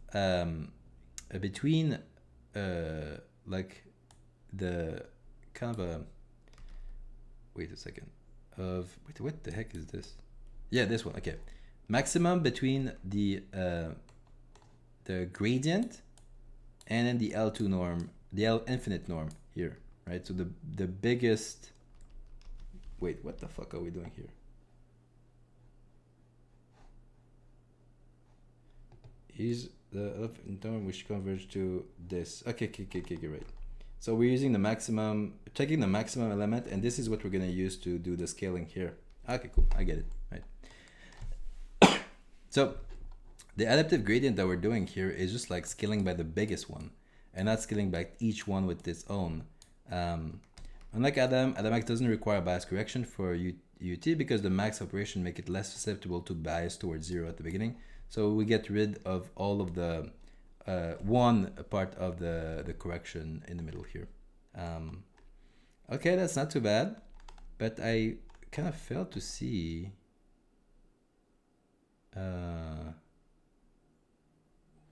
between like the kind of a wait a second of what the heck is this? Yeah, this one. Okay, maximum between the gradient and then the L2 norm, the L infinite norm here, right? So the biggest. Wait, what the fuck are we doing here? Is the norm which converge to this. Okay, right. So we're using the maximum, checking the maximum element, and this is what we're gonna use to do the scaling here. Okay, cool, I get it, right? So the adaptive gradient that we're doing here is just like scaling by the biggest one, and not scaling by each one with its own. Unlike AdamX doesn't require bias correction for UT because the max operation make it less susceptible to bias towards 0 at the beginning. So we get rid of all of the one part of the correction in the middle here. Okay, that's not too bad, but I kind of failed to see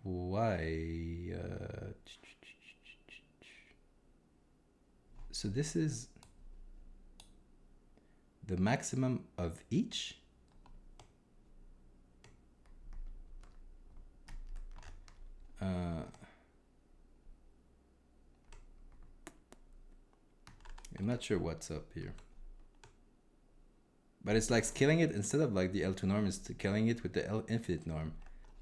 why. So this is the maximum of each. I'm not sure what's up here. but it's like scaling it instead of like the L2 norm is scaling it with the L infinite norm.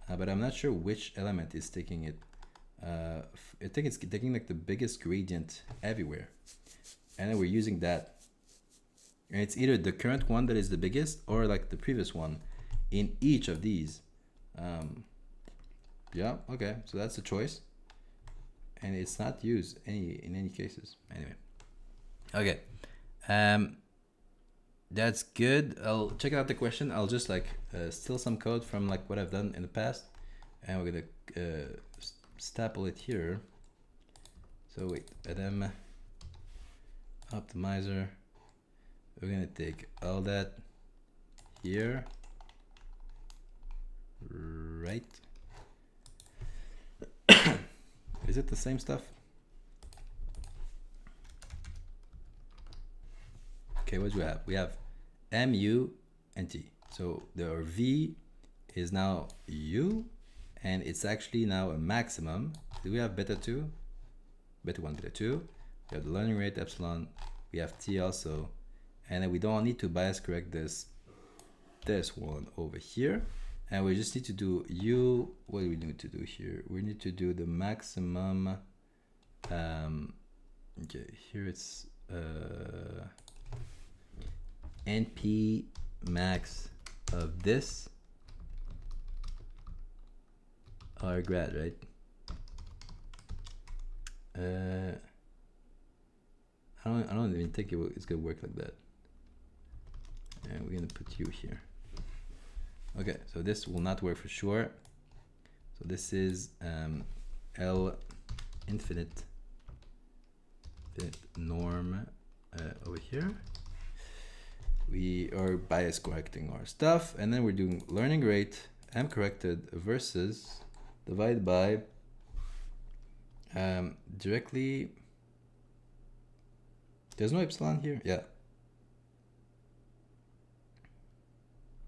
But I'm not sure which element is taking it. I think it's taking like the biggest gradient everywhere, and then we're using that. And it's either the current one that is the biggest or like the previous one in each of these. Yeah, okay, so that's the choice. And it's not used in any cases. Anyway. Okay. That's good. I'll check out the question. I'll just like steal some code from like what I've done in the past. And we're gonna staple it here. So wait, Adam optimizer. We're gonna take all that here, right? Is it the same stuff? Okay, what do we have? We have mu and t. So our v is now u, and it's actually now a maximum. Do we have beta 2? Beta 1, beta 2. We have the learning rate epsilon. We have t also. And then we don't need to bias correct this one over here. And we just need to do u. What do we need to do here? We need to do the maximum. Okay, here it's np max of this Adagrad, right? I don't even think it's gonna work like that. And we're gonna put you here. Okay, so this will not work for sure. So this is L infinite norm over here. We are bias correcting our stuff, and then we're doing learning rate m corrected versus divide by directly. There's no epsilon here.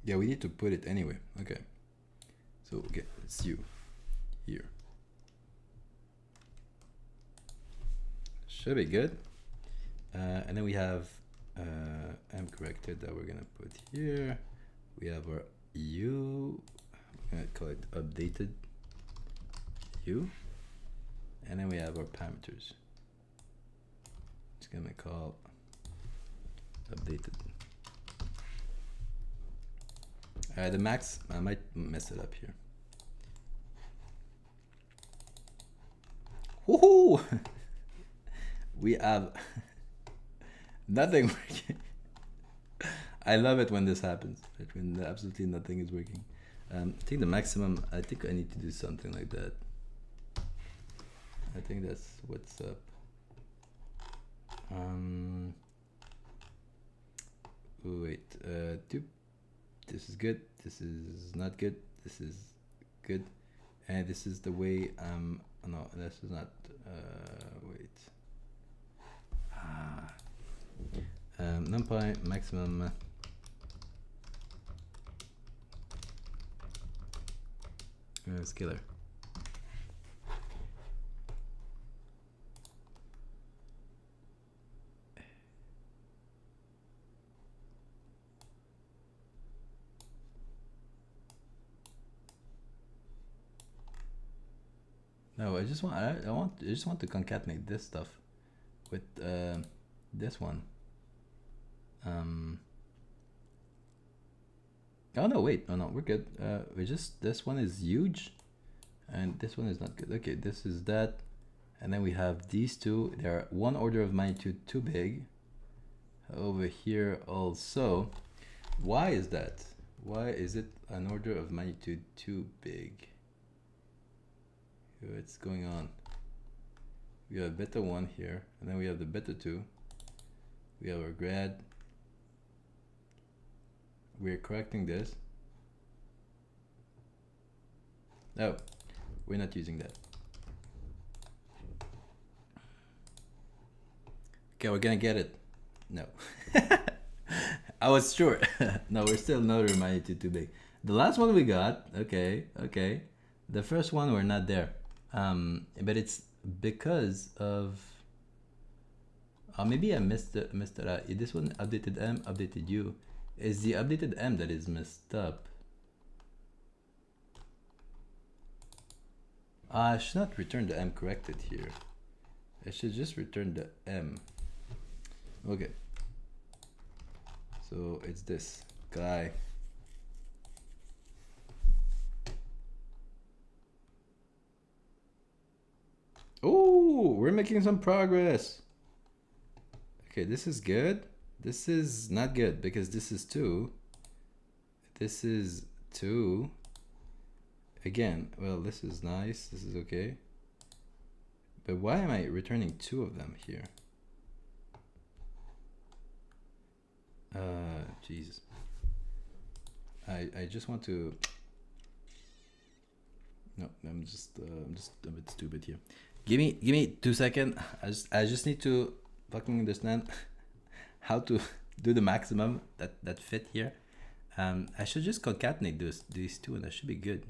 Yeah, we need to put it anyway. Okay, so okay, it's u here. Should be good. And then we have m corrected that we're gonna put here. We have our u. I'm gonna call it updated u. And then we have our parameters. It's gonna call updated. The max, I might mess it up here. Woohoo! We have nothing working. I love it when this happens, like when absolutely nothing is working. I think the maximum, I think I need to do something like that. I think that's what's up. Wait, this is good, this is not good, this is good, and this is the way no, this is not, wait. NumPy maximum scalar. No, I just want to concatenate this stuff with this one. Oh no, wait, no, we're good. We just, this one is huge and this one is not good. Okay, this is that, and then we have these two. They are 1 order of magnitude too big. Over here also. Why is that? Why is it an order of magnitude too big? What's going on? We have beta 1 here, and then we have the beta 2. We have our grad. We're correcting this. No, we're not using that. Okay, we're gonna get it. No. I was sure. No, we're still another magnitude too big. The last one we got, okay. The first one we're not there. But it's because of maybe I missed it. This one updated m, updated u. It's the updated M that is messed up. I should not return the M corrected here. I should just return the M. Okay. So it's this guy. Oh, we're making some progress. Okay, this is good. This is not good because this is 2. This is 2. Again, well, this is nice. This is okay. But why am I returning 2 of them here? Jesus. I just want to. No, I'm just a bit stupid here. Give me 2 seconds. I just need to fucking understand how to do the maximum that fit here. I should just concatenate these 2 and that should be good.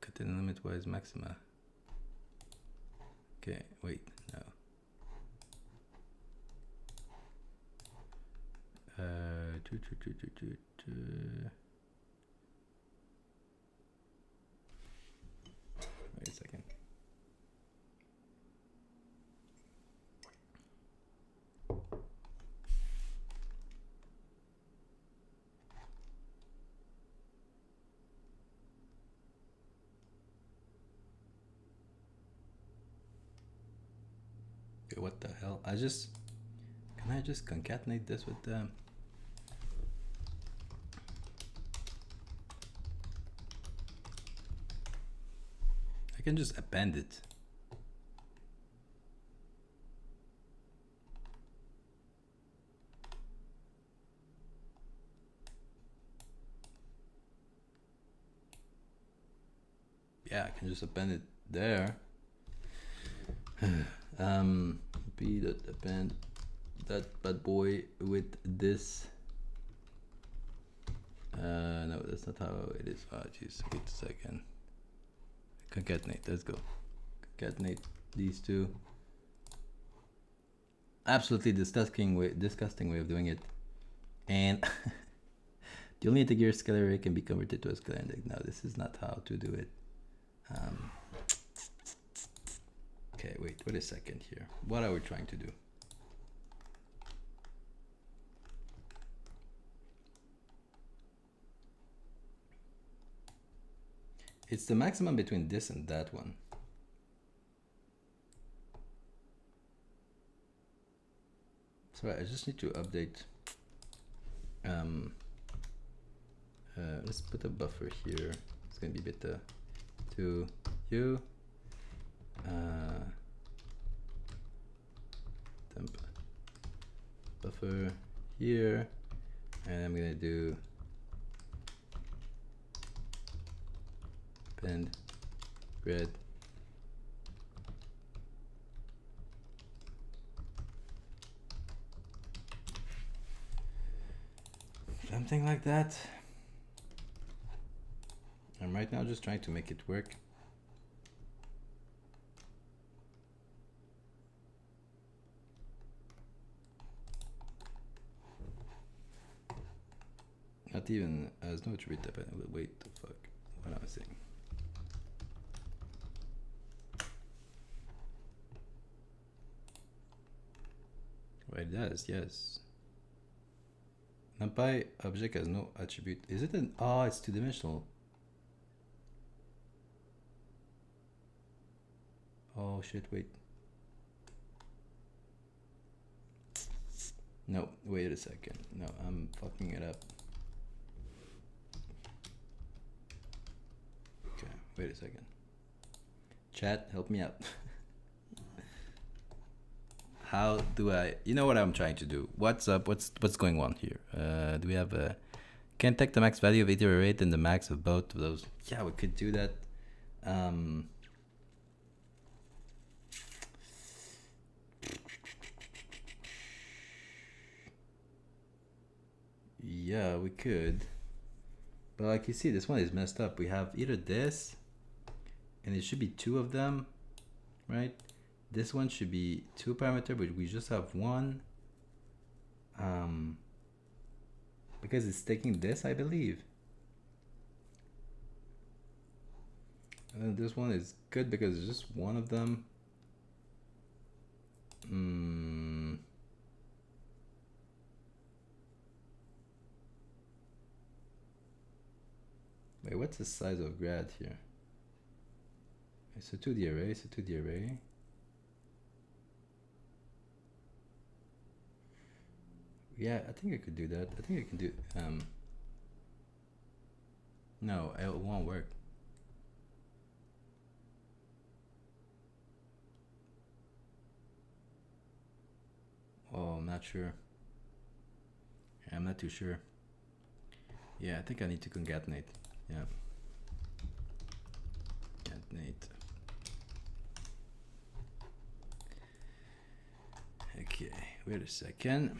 Cut in limit wise maxima. Okay, wait, no. Wait a second. Okay, what the hell? Can I just concatenate this with them? I can just append it. Yeah, I can just append it there. P dot append that bad boy with this. No, that's not how it is. Oh, jeez, wait a second. Concatenate, let's go. Concatenate these 2. Absolutely disgusting way of doing it. And the only integer scalar array can be converted to a scalar index. Now this is not how to do it. Okay, wait a second here. What are we trying to do? It's the maximum between this and that one. Sorry, I just need to update. Let's put a buffer here. It's gonna be beta to you. Temp buffer here, and I'm gonna do append grid something like that. I'm right now just trying to make it work. Not even as no attribute type. Wait the fuck. What am I saying? Well, it does, yes. NumPy object has no attribute. Is it an it's 2-dimensional. Oh shit, wait. No, wait a second. No, I'm fucking it up. Okay, wait a second. Chat, help me out. How do I, you know what I'm trying to do? What's up? What's going on here? Do we have a, can take the max value of either array and the max of both of those? Yeah, we could do that. Yeah, we could. But like you see, this one is messed up. We have either this, and it should be 2 of them, right? This one should be 2 parameter, but we just have 1. because it's taking this, I believe. And this one is good because it's just one of them. Wait, what's the size of grad here? It's a 2D array, it's a 2D array. Yeah, I think I could do that. I think I can do, no, it won't work. Oh, I'm not sure. I'm not too sure. Yeah, I think I need to concatenate. Yeah. Concatenate. Okay, wait a second.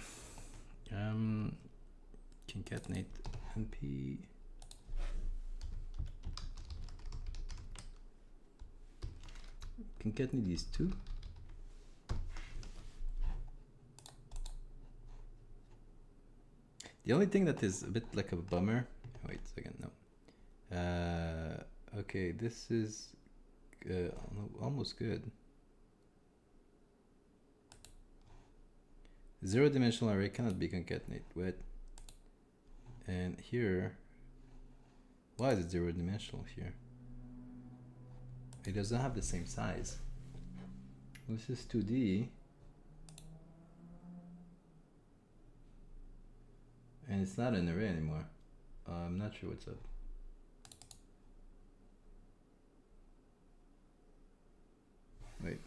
Concatenate np. Concatenate these two. The only thing that is a bit like a bummer. Wait a second, no. Okay, this is almost good. Zero-dimensional array cannot be concatenated with. And here, why is it zero-dimensional here? It doesn't have the same size. This is 2D. And it's not an array anymore. I'm not sure what's up. Wait.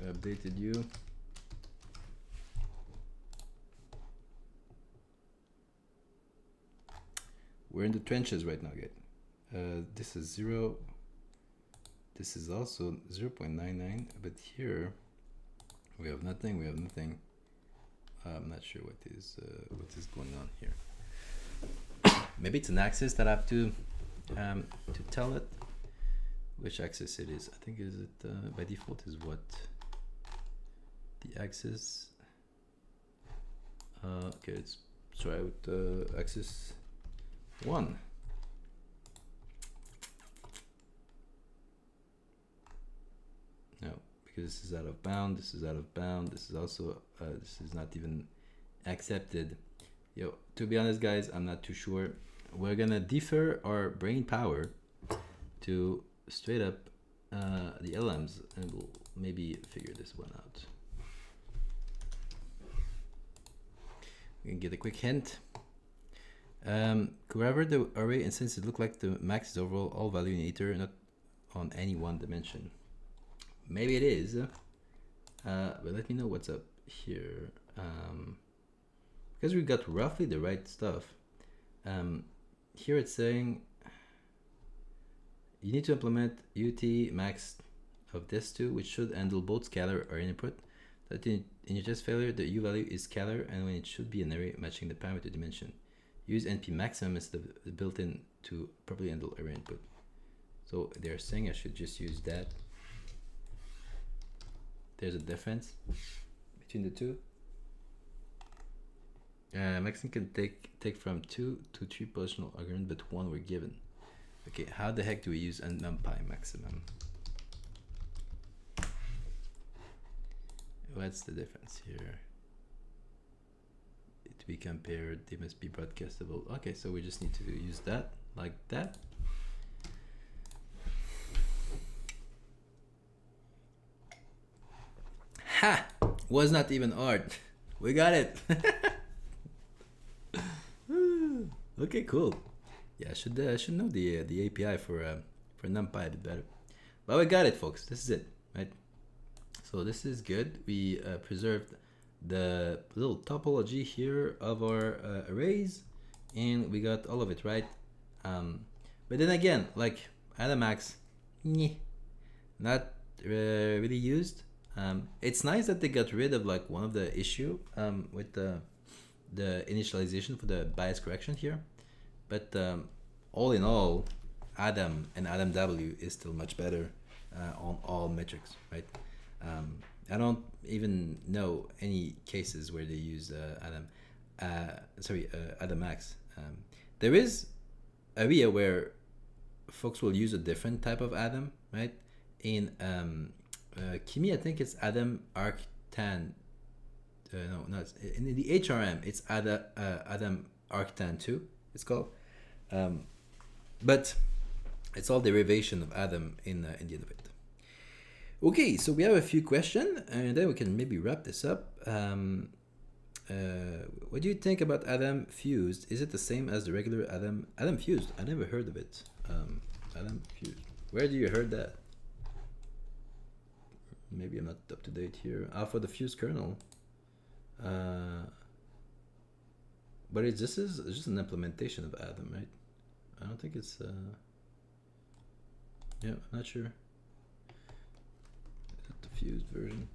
I updated you. We're in the trenches right now, guys. This is 0. This is also 0.99, but here we have nothing. We have nothing. I'm not sure what is going on here. Maybe it's an axis that I have to tell it which axis it is. I think is it by default is what the axis. Okay, let's try with axis 1. No, because this is out of bound. This is out of bound. This is also this is not even accepted. Yo, to be honest, guys, I'm not too sure. We're gonna defer our brain power to straight up the LMs, and we'll maybe figure this one out. We can get a quick hint. Wherever the array instance, it look like the max is overall all value in ether, not on any one dimension. Maybe it is, but let me know what's up here. Because we got roughly the right stuff. Here it's saying you need to implement ut max of this too, which should handle both scalar or input. That in your test failure, the u value is scalar, and when it should be an array matching the parameter dimension. Use np maximum as the built-in to properly handle array input. So they're saying I should just use that. There's a difference between the two. Maximum can take from 2 to 3 positional argument, but 1 were given. Okay, how the heck do we use a numpy maximum? What's the difference here? To be compared, they must be broadcastable. Okay, so we just need to use that like that. Ha! Was not even hard. We got it. Okay, cool. Yeah, I should know the API for NumPy a bit better. But we got it, folks. This is it, right? So this is good. We preserved the little topology here of our arrays, and we got all of it right. But then again, like adamax, not really used. It's nice that they got rid of like one of the issue with the initialization for the bias correction here, but all in all, Adam and AdamW is still much better on all metrics, right? I don't even know any cases where they use adamax. There is area where folks will use a different type of Adam, right? In Kimi, I think it's Adam Arctan. No, it's in the HRM. It's Adam Arctan 2. It's called, but it's all derivation of Adam in the end of it. Okay, so we have a few questions, and then we can maybe wrap this up. What do you think about Adam Fused? Is it the same as the regular Adam? Adam Fused? I never heard of it. Adam Fused. Where do you heard that? Maybe I'm not up to date here. For the Fused kernel. But it's just an implementation of Adam, right? I don't think it's. Yeah, I'm not sure. Is it the Fused version?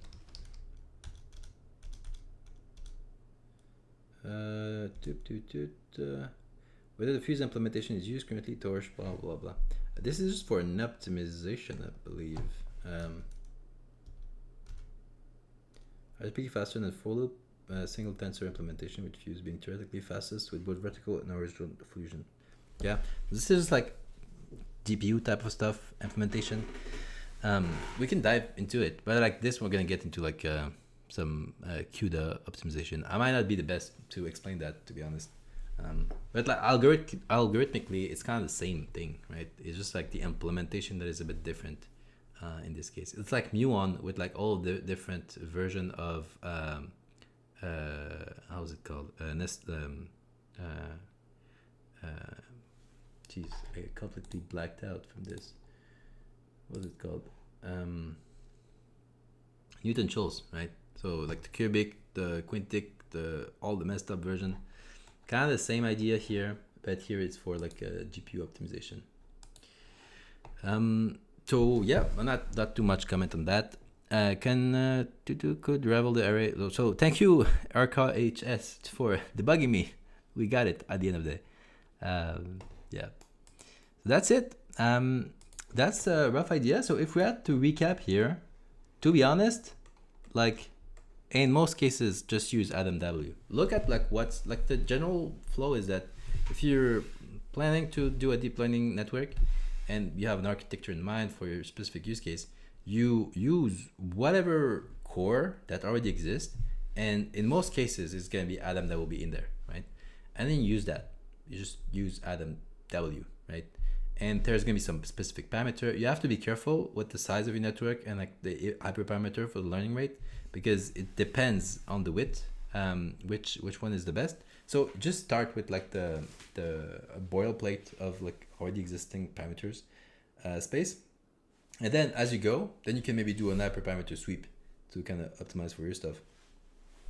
Whether the Fuse implementation is used currently, torch, blah blah blah. This is just for an optimization, I believe. RTP faster than full loop single tensor implementation, with Fuse being theoretically fastest with both vertical and horizontal fusion. Yeah, this is like GPU type of stuff implementation. We can dive into it, but like this, we're gonna get into like some CUDA optimization. I might not be the best to explain that, to be honest. But like algorithmically, it's kind of the same thing, right? It's just like the implementation that is a bit different in this case. It's like muon with like all the different version of how is it called? Jeez, I completely blacked out from this. What is it called? Newton-Schulz, right? So like the cubic, the quintic, all the messed up version. Kind of the same idea here, but here it's for like a GPU optimization. So yeah, not too much comment on that. Could revel the array. So thank you RKHS for debugging me. We got it at the end of the day. Yeah, so that's it. That's a rough idea. So if we had to recap here, to be honest, like in most cases, just use AdamW. Look at like what's like the general flow is that if you're planning to do a deep learning network and you have an architecture in mind for your specific use case, you use whatever core that already exists, and in most cases it's going to be Adam that will be in there, right? And then use that. You just use AdamW, right? And there's going to be some specific parameter. You have to be careful with the size of your network and like the hyperparameter for the learning rate, because it depends on the width, which one is the best. So just start with like the boilerplate of like already existing parameters space, and then as you go, then you can maybe do an hyperparameter sweep to kind of optimize for your stuff.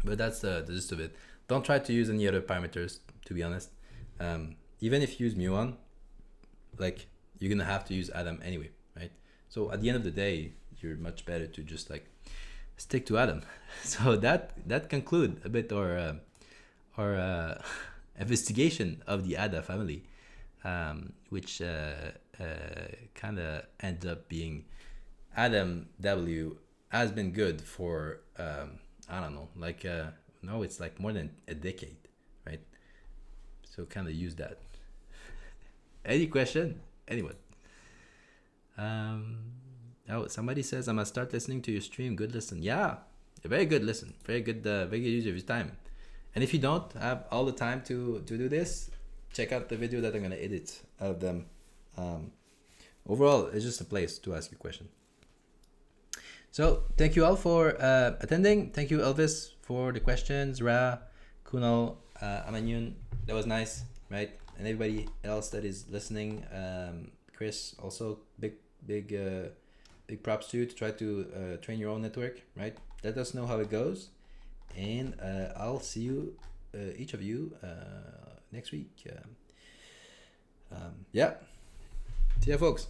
But that's the gist of it. Don't try to use any other parameters, to be honest. Even if you use muon, like you're gonna have to use Adam anyway, right? So at the end of the day, you're much better to just like stick to Adam. So that conclude a bit our investigation of the Ada family, which kind of ends up being AdamW has been good for I don't know, like no, it's like more than a decade, right? So kind of use that. Any question? Anyone? Oh, somebody says I must start listening to your stream. Good listen. Yeah, a very good listen. Very good use of your time. And if you don't have all the time to do this, check out the video that I'm gonna edit of them. Overall, it's just a place to ask you a question. So thank you all for attending. Thank you, Elvis, for the questions. Ra, Kunal, Amanyun, that was nice, right? And everybody else that is listening, Chris, also big props to you to try to train your own network, right? Let us know how it goes, and I'll see you, each of you, next week. Yeah. See ya, folks.